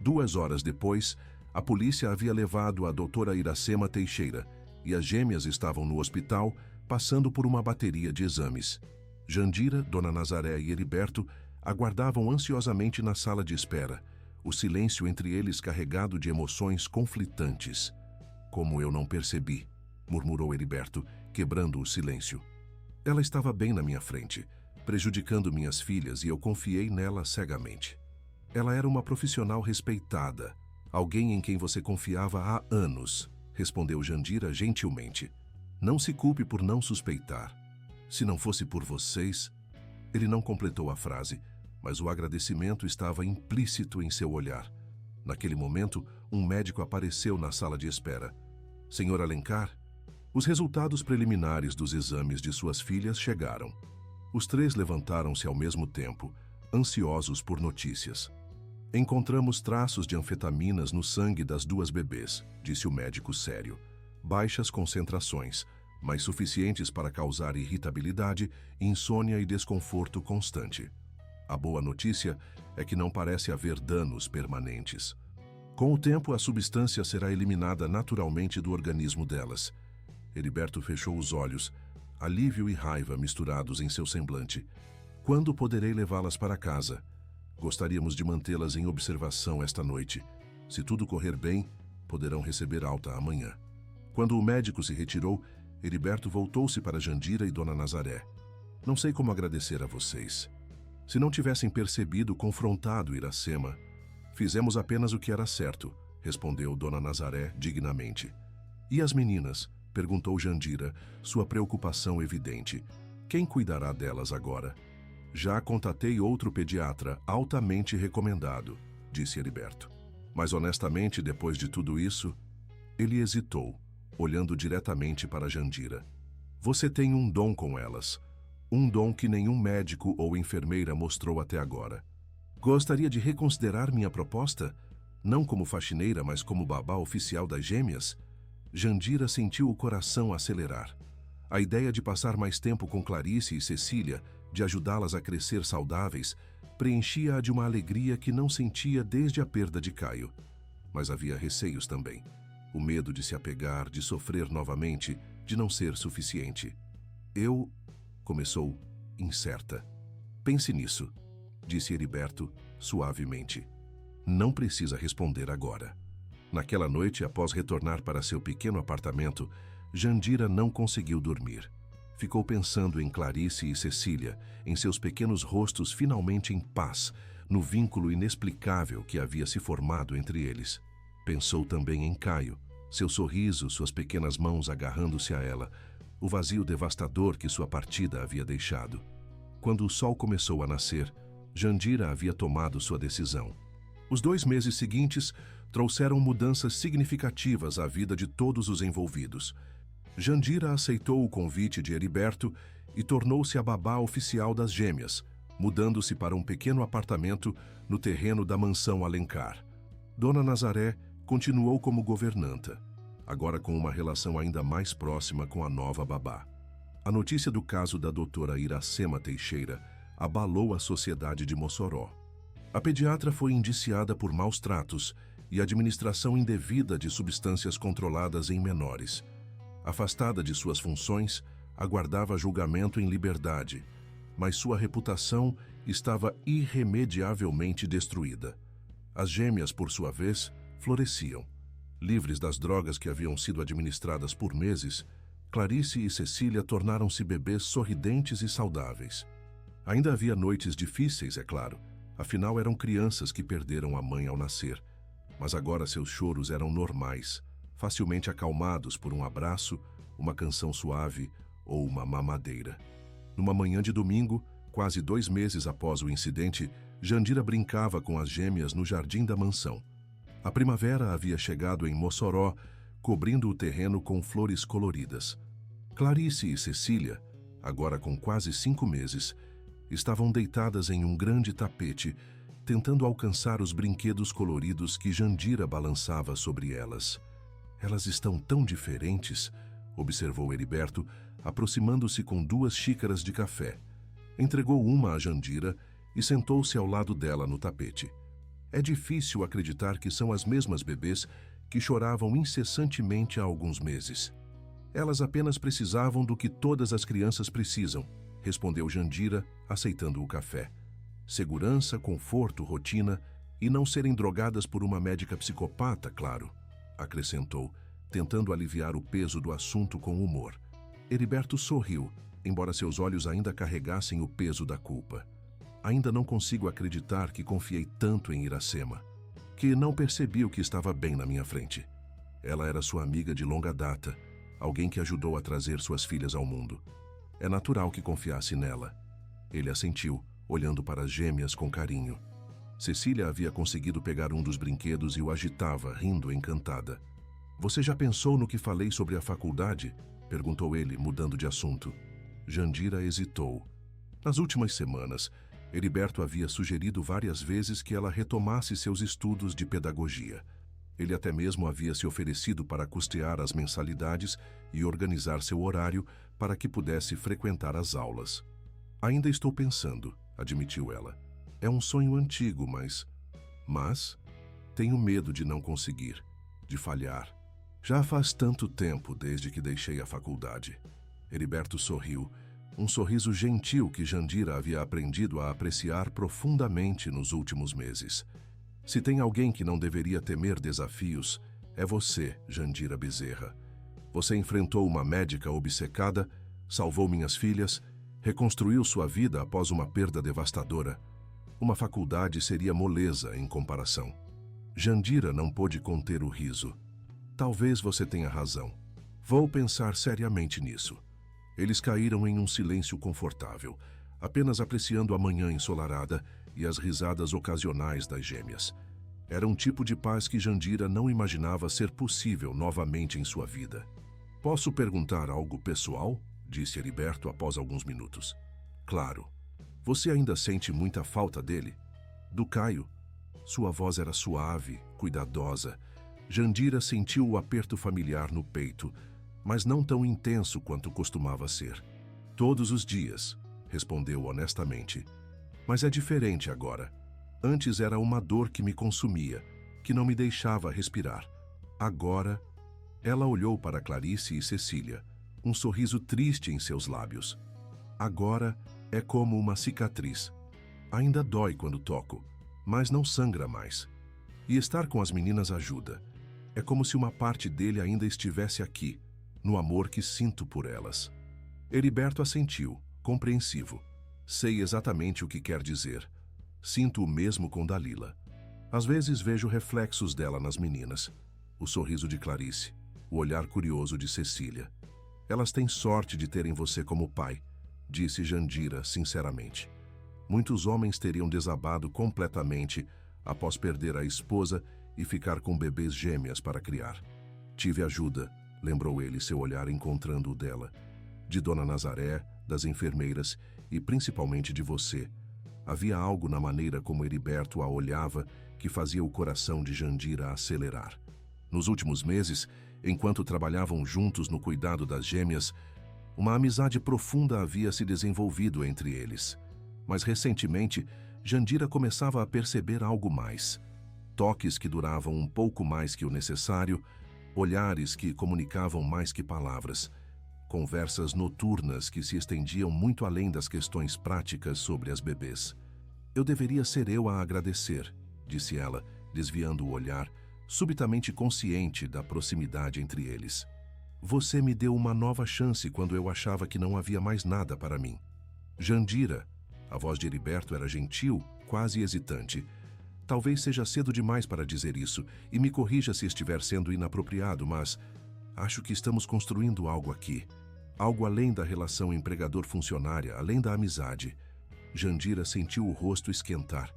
Speaker 1: 2 horas depois, a polícia havia levado a doutora Iracema Teixeira, e as gêmeas estavam no hospital, passando por uma bateria de exames. Jandira, Dona Nazaré e Heriberto aguardavam ansiosamente na sala de espera, o silêncio entre eles carregado de emoções conflitantes. Como eu não percebi, murmurou Heriberto, quebrando o silêncio. Ela estava bem na minha frente, prejudicando minhas filhas, e eu confiei nela cegamente. Ela era uma profissional respeitada, alguém em quem você confiava há anos, respondeu Jandira gentilmente. Não se culpe por não suspeitar. Se não fosse por vocês... Ele não completou a frase, mas o agradecimento estava implícito em seu olhar. Naquele momento, um médico apareceu na sala de espera. Senhor Alencar, os resultados preliminares dos exames de suas filhas chegaram. Os 3 levantaram-se ao mesmo tempo, ansiosos por notícias. Encontramos traços de anfetaminas no sangue das 2 bebês, disse o médico sério. Baixas concentrações, mas suficientes para causar irritabilidade, insônia e desconforto constante. A boa notícia é que não parece haver danos permanentes. Com o tempo, a substância será eliminada naturalmente do organismo delas. Heriberto fechou os olhos, alívio e raiva misturados em seu semblante. Quando poderei levá-las para casa? Gostaríamos de mantê-las em observação esta noite. Se tudo correr bem, poderão receber alta amanhã. Quando o médico se retirou, Heriberto voltou-se para Jandira e Dona Nazaré. Não sei como agradecer a vocês. Se não tivessem percebido, confrontado Iracema, fizemos apenas o que era certo, respondeu Dona Nazaré dignamente. E as meninas? Perguntou Jandira, sua preocupação evidente. Quem cuidará delas agora? Já contatei outro pediatra altamente recomendado, disse Heriberto. Mas honestamente, depois de tudo isso, ele hesitou, olhando diretamente para Jandira. Você tem um dom com elas. Um dom que nenhum médico ou enfermeira mostrou até agora. Gostaria de reconsiderar minha proposta? Não como faxineira, mas como babá oficial das gêmeas? Jandira sentiu o coração acelerar. A ideia de passar mais tempo com Clarice e Cecília, de ajudá-las a crescer saudáveis, preenchia-a de uma alegria que não sentia desde a perda de Caio. Mas havia receios também. O medo de se apegar, de sofrer novamente, de não ser suficiente. Começou, incerta. Pense nisso, disse Heriberto, suavemente. Não precisa responder agora. Naquela noite, após retornar para seu pequeno apartamento, Jandira não conseguiu dormir. Ficou pensando em Clarice e Cecília, em seus pequenos rostos finalmente em paz, no vínculo inexplicável que havia se formado entre eles. Pensou também em Caio, seu sorriso, suas pequenas mãos agarrando-se a ela, o vazio devastador que sua partida havia deixado. Quando o sol começou a nascer, Jandira havia tomado sua decisão. Os 2 meses seguintes trouxeram mudanças significativas à vida de todos os envolvidos. Jandira aceitou o convite de Heriberto e tornou-se a babá oficial das gêmeas, mudando-se para um pequeno apartamento no terreno da mansão Alencar. Dona Nazaré continuou como governanta, agora com uma relação ainda mais próxima com a nova babá. A notícia do caso da doutora Iracema Teixeira abalou a sociedade de Mossoró. A pediatra foi indiciada por maus tratos e administração indevida de substâncias controladas em menores. Afastada de suas funções, aguardava julgamento em liberdade, mas sua reputação estava irremediavelmente destruída. As gêmeas, por sua vez, floresciam. Livres das drogas que haviam sido administradas por meses, Clarice e Cecília tornaram-se bebês sorridentes e saudáveis. Ainda havia noites difíceis, é claro, afinal eram crianças que perderam a mãe ao nascer, mas agora seus choros eram normais, facilmente acalmados por um abraço, uma canção suave ou uma mamadeira. Numa manhã de domingo, quase 2 meses após o incidente, Jandira brincava com as gêmeas no jardim da mansão. A primavera havia chegado em Mossoró, cobrindo o terreno com flores coloridas. Clarice e Cecília, agora com quase 5 meses, estavam deitadas em um grande tapete, tentando alcançar os brinquedos coloridos que Jandira balançava sobre elas. Elas estão tão diferentes, observou Heriberto, aproximando-se com 2 xícaras de café. Entregou uma a Jandira e sentou-se ao lado dela no tapete. É difícil acreditar que são as mesmas bebês que choravam incessantemente há alguns meses. Elas apenas precisavam do que todas as crianças precisam, respondeu Jandira, aceitando o café. Segurança, conforto, rotina e não serem drogadas por uma médica psicopata, claro, acrescentou, tentando aliviar o peso do assunto com humor. Heriberto sorriu, embora seus olhos ainda carregassem o peso da culpa. Ainda não consigo acreditar que confiei tanto em Iracema, que não percebi o que estava bem na minha frente. Ela era sua amiga de longa data, alguém que ajudou a trazer suas filhas ao mundo. É natural que confiasse nela. Ele assentiu, olhando para as gêmeas com carinho. Cecília havia conseguido pegar um dos brinquedos e o agitava, rindo encantada. Você já pensou no que falei sobre a faculdade? Perguntou ele, mudando de assunto. Jandira hesitou. Nas últimas semanas, Heriberto havia sugerido várias vezes que ela retomasse seus estudos de pedagogia. Ele até mesmo havia se oferecido para custear as mensalidades e organizar seu horário para que pudesse frequentar as aulas. Ainda estou pensando, admitiu ela. É um sonho antigo, mas tenho medo de não conseguir, de falhar. Já faz tanto tempo desde que deixei a faculdade. Heriberto sorriu, um sorriso gentil que Jandira havia aprendido a apreciar profundamente nos últimos meses. Se tem alguém que não deveria temer desafios, é você, Jandira Bezerra. Você enfrentou uma médica obcecada, salvou minhas filhas, reconstruiu sua vida após uma perda devastadora. Uma faculdade seria moleza em comparação. Jandira não pôde conter o riso. Talvez você tenha razão. Vou pensar seriamente nisso. Eles caíram em um silêncio confortável, apenas apreciando a manhã ensolarada e as risadas ocasionais das gêmeas. Era um tipo de paz que Jandira não imaginava ser possível novamente em sua vida. Posso perguntar algo pessoal? Disse Heriberto após alguns minutos. Claro. Você ainda sente muita falta dele? Do Caio? Sua voz era suave, cuidadosa. Jandira sentiu o aperto familiar no peito, mas não tão intenso quanto costumava ser. Todos os dias, respondeu honestamente. Mas é diferente agora. Antes era uma dor que me consumia, que não me deixava respirar. Agora, ela olhou para Clarice e Cecília, um sorriso triste em seus lábios. Agora é como uma cicatriz. Ainda dói quando toco, mas não sangra mais. E estar com as meninas ajuda. É como se uma parte dele ainda estivesse aqui, no amor que sinto por elas. Heriberto assentiu, compreensivo. Sei exatamente o que quer dizer. Sinto o mesmo com Dalila. Às vezes vejo reflexos dela nas meninas. O sorriso de Clarice, o olhar curioso de Cecília. Elas têm sorte de terem você como pai, disse Jandira sinceramente. Muitos homens teriam desabado completamente após perder a esposa e ficar com bebês gêmeas para criar. Tive ajuda, lembrou ele, seu olhar encontrando o dela. De Dona Nazaré, das enfermeiras e principalmente de você. Havia algo na maneira como Heriberto a olhava que fazia o coração de Jandira acelerar. Nos últimos meses, enquanto trabalhavam juntos no cuidado das gêmeas, uma amizade profunda havia se desenvolvido entre eles. Mas recentemente, Jandira começava a perceber algo mais. Toques que duravam um pouco mais que o necessário, olhares que comunicavam mais que palavras, conversas noturnas que se estendiam muito além das questões práticas sobre as bebês. Eu deveria ser eu a agradecer, disse ela, desviando o olhar, subitamente consciente da proximidade entre eles. Você me deu uma nova chance quando eu achava que não havia mais nada para mim. Jandira, a voz de Heriberto era gentil, quase hesitante. Talvez seja cedo demais para dizer isso, e me corrija se estiver sendo inapropriado, mas acho que estamos construindo algo aqui. Algo além da relação empregador-funcionária, além da amizade. Jandira sentiu o rosto esquentar.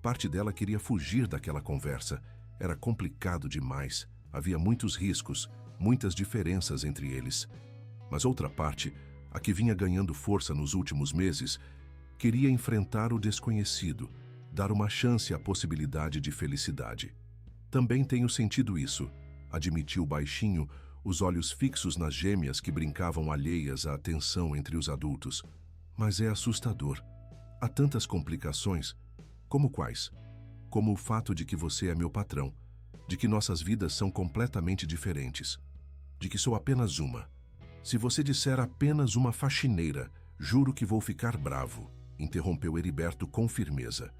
Speaker 1: Parte dela queria fugir daquela conversa. Era complicado demais. Havia muitos riscos, muitas diferenças entre eles. Mas outra parte, a que vinha ganhando força nos últimos meses, queria enfrentar o desconhecido, dar uma chance à possibilidade de felicidade. Também tenho sentido isso, admitiu baixinho, os olhos fixos nas gêmeas que brincavam alheias à atenção entre os adultos. Mas é assustador. Há tantas complicações. Como quais? Como o fato de que você é meu patrão, de que nossas vidas são completamente diferentes, de que sou apenas uma. Se você disser apenas uma faxineira, juro que vou ficar bravo, interrompeu Heriberto com firmeza.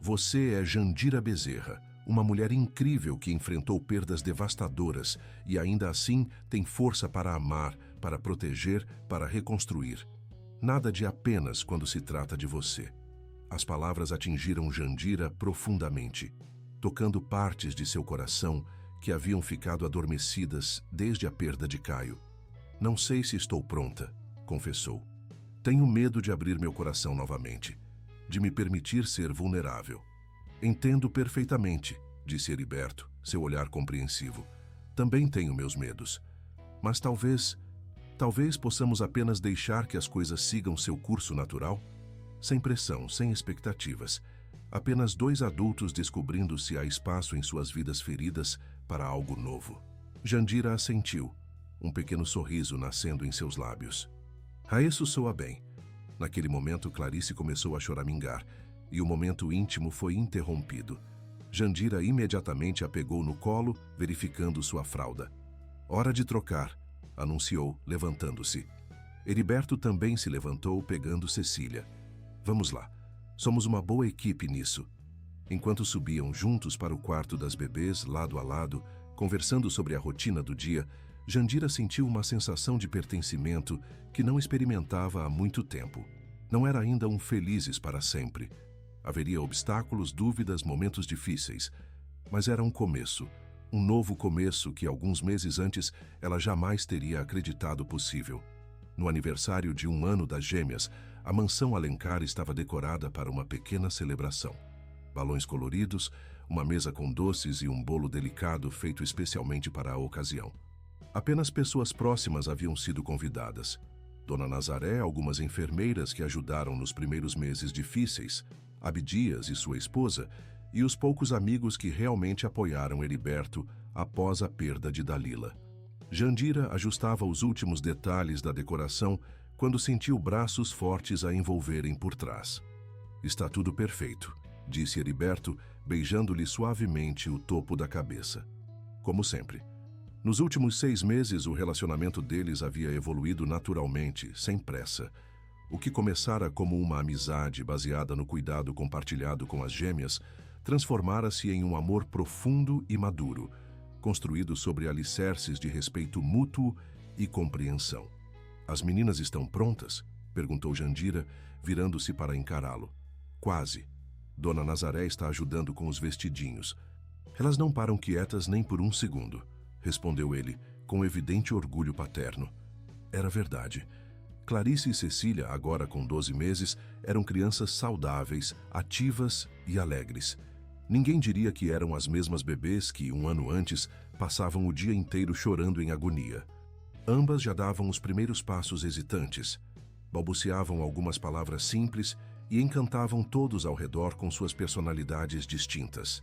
Speaker 1: Você é Jandira Bezerra, uma mulher incrível que enfrentou perdas devastadoras e ainda assim tem força para amar, para proteger, para reconstruir. Nada de apenas quando se trata de você. As palavras atingiram Jandira profundamente, tocando partes de seu coração que haviam ficado adormecidas desde a perda de Caio. Não sei se estou pronta, confessou. Tenho medo de abrir meu coração novamente, de me permitir ser vulnerável. Entendo perfeitamente, disse Heriberto, seu olhar compreensivo. Também tenho meus medos. Mas talvez possamos apenas deixar que as coisas sigam seu curso natural? Sem pressão, sem expectativas. Apenas dois adultos descobrindo se há espaço em suas vidas feridas para algo novo. Jandira assentiu, um pequeno sorriso nascendo em seus lábios. A isso soa bem. Naquele momento, Clarice começou a choramingar, e o momento íntimo foi interrompido. Jandira imediatamente a pegou no colo, verificando sua fralda. Hora de trocar, anunciou, levantando-se. Heriberto também se levantou, pegando Cecília. Vamos lá. Somos uma boa equipe nisso. Enquanto subiam juntos para o quarto das bebês, lado a lado, conversando sobre a rotina do dia, Jandira sentiu uma sensação de pertencimento que não experimentava há muito tempo. Não era ainda um felizes para sempre. Haveria obstáculos, dúvidas, momentos difíceis. Mas era um começo. Um novo começo que alguns meses antes ela jamais teria acreditado possível. No aniversário de 1 ano das gêmeas, a mansão Alencar estava decorada para uma pequena celebração. Balões coloridos, uma mesa com doces e um bolo delicado feito especialmente para a ocasião. Apenas pessoas próximas haviam sido convidadas. Dona Nazaré, algumas enfermeiras que ajudaram nos primeiros meses difíceis, Abdias e sua esposa, e os poucos amigos que realmente apoiaram Heriberto após a perda de Dalila. Jandira ajustava os últimos detalhes da decoração quando sentiu braços fortes a envolverem por trás. "Está tudo perfeito", disse Heriberto, beijando-lhe suavemente o topo da cabeça. Como sempre. Nos últimos 6 meses, o relacionamento deles havia evoluído naturalmente, sem pressa. O que começara como uma amizade baseada no cuidado compartilhado com as gêmeas, transformara-se em um amor profundo e maduro, construído sobre alicerces de respeito mútuo e compreensão. "As meninas estão prontas?", perguntou Jandira, virando-se para encará-lo. "Quase. Dona Nazaré está ajudando com os vestidinhos. Elas não param quietas nem por um segundo", respondeu ele, com evidente orgulho paterno. Era verdade. Clarice e Cecília, agora com 12 meses, eram crianças saudáveis, ativas e alegres. Ninguém diria que eram as mesmas bebês que, 1 ano antes, passavam o dia inteiro chorando em agonia. Ambas já davam os primeiros passos hesitantes, balbuciavam algumas palavras simples e encantavam todos ao redor com suas personalidades distintas.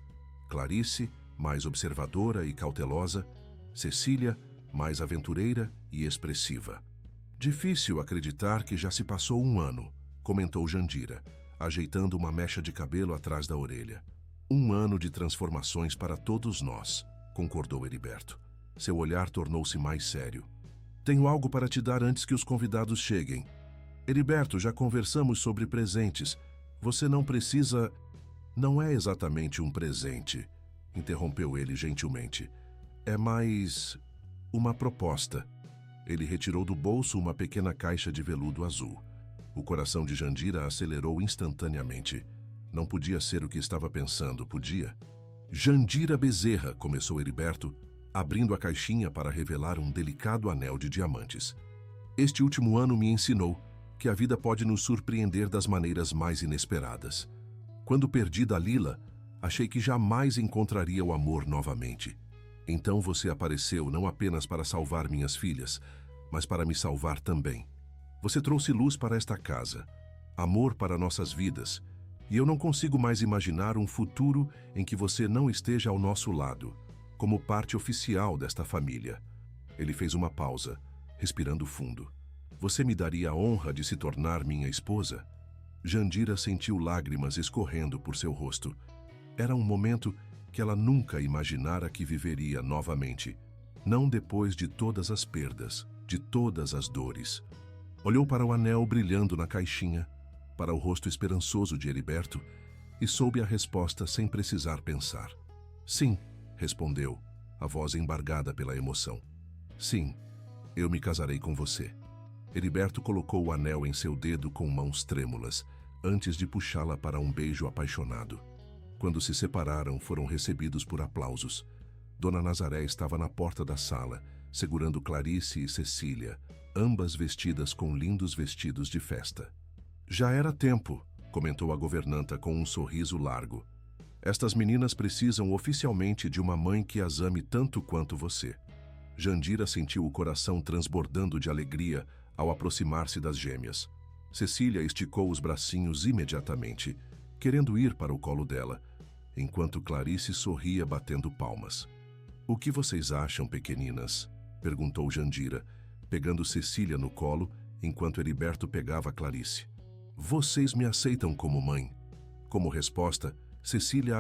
Speaker 1: Clarice, mais observadora e cautelosa, Cecília, mais aventureira e expressiva. "Difícil acreditar que já se passou 1 ano", comentou Jandira, ajeitando uma mecha de cabelo atrás da orelha. "1 ano de transformações para todos nós", concordou Heriberto. Seu olhar tornou-se mais sério. "Tenho algo para te dar antes que os convidados cheguem." "Heriberto, já conversamos sobre presentes. Você não precisa..." "Não é exatamente um presente", interrompeu ele gentilmente. "É mais... uma proposta." Ele retirou do bolso uma pequena caixa de veludo azul. O coração de Jandira acelerou instantaneamente. Não podia ser o que estava pensando, podia? "Jandira Bezerra", começou Heriberto, abrindo a caixinha para revelar um delicado anel de diamantes. "Este último ano me ensinou que a vida pode nos surpreender das maneiras mais inesperadas. Quando perdi Dalila, achei que jamais encontraria o amor novamente. Então você apareceu não apenas para salvar minhas filhas, mas para me salvar também. Você trouxe luz para esta casa, amor para nossas vidas, e eu não consigo mais imaginar um futuro em que você não esteja ao nosso lado, como parte oficial desta família." Ele fez uma pausa, respirando fundo. "Você me daria a honra de se tornar minha esposa?" Jandira sentiu lágrimas escorrendo por seu rosto. Era um momento que ela nunca imaginara que viveria novamente. Não depois de todas as perdas, de todas as dores. Olhou para o anel brilhando na caixinha, para o rosto esperançoso de Heriberto, e soube a resposta sem precisar pensar. "Sim", respondeu, a voz embargada pela emoção. "Sim, eu me casarei com você." Heriberto colocou o anel em seu dedo com mãos trêmulas, antes de puxá-la para um beijo apaixonado. Quando se separaram, foram recebidos por aplausos. Dona Nazaré estava na porta da sala, segurando Clarice e Cecília, ambas vestidas com lindos vestidos de festa. "Já era tempo", comentou a governanta com um sorriso largo. "Estas meninas precisam oficialmente de uma mãe que as ame tanto quanto você." Jandira sentiu o coração transbordando de alegria ao aproximar-se das gêmeas. Cecília esticou os bracinhos imediatamente, querendo ir para o colo dela, enquanto Clarice sorria batendo palmas. "O que vocês acham, pequeninas?", perguntou Jandira, pegando Cecília no colo, enquanto Heriberto pegava Clarice. "Vocês me aceitam como mãe?" Como resposta, Cecília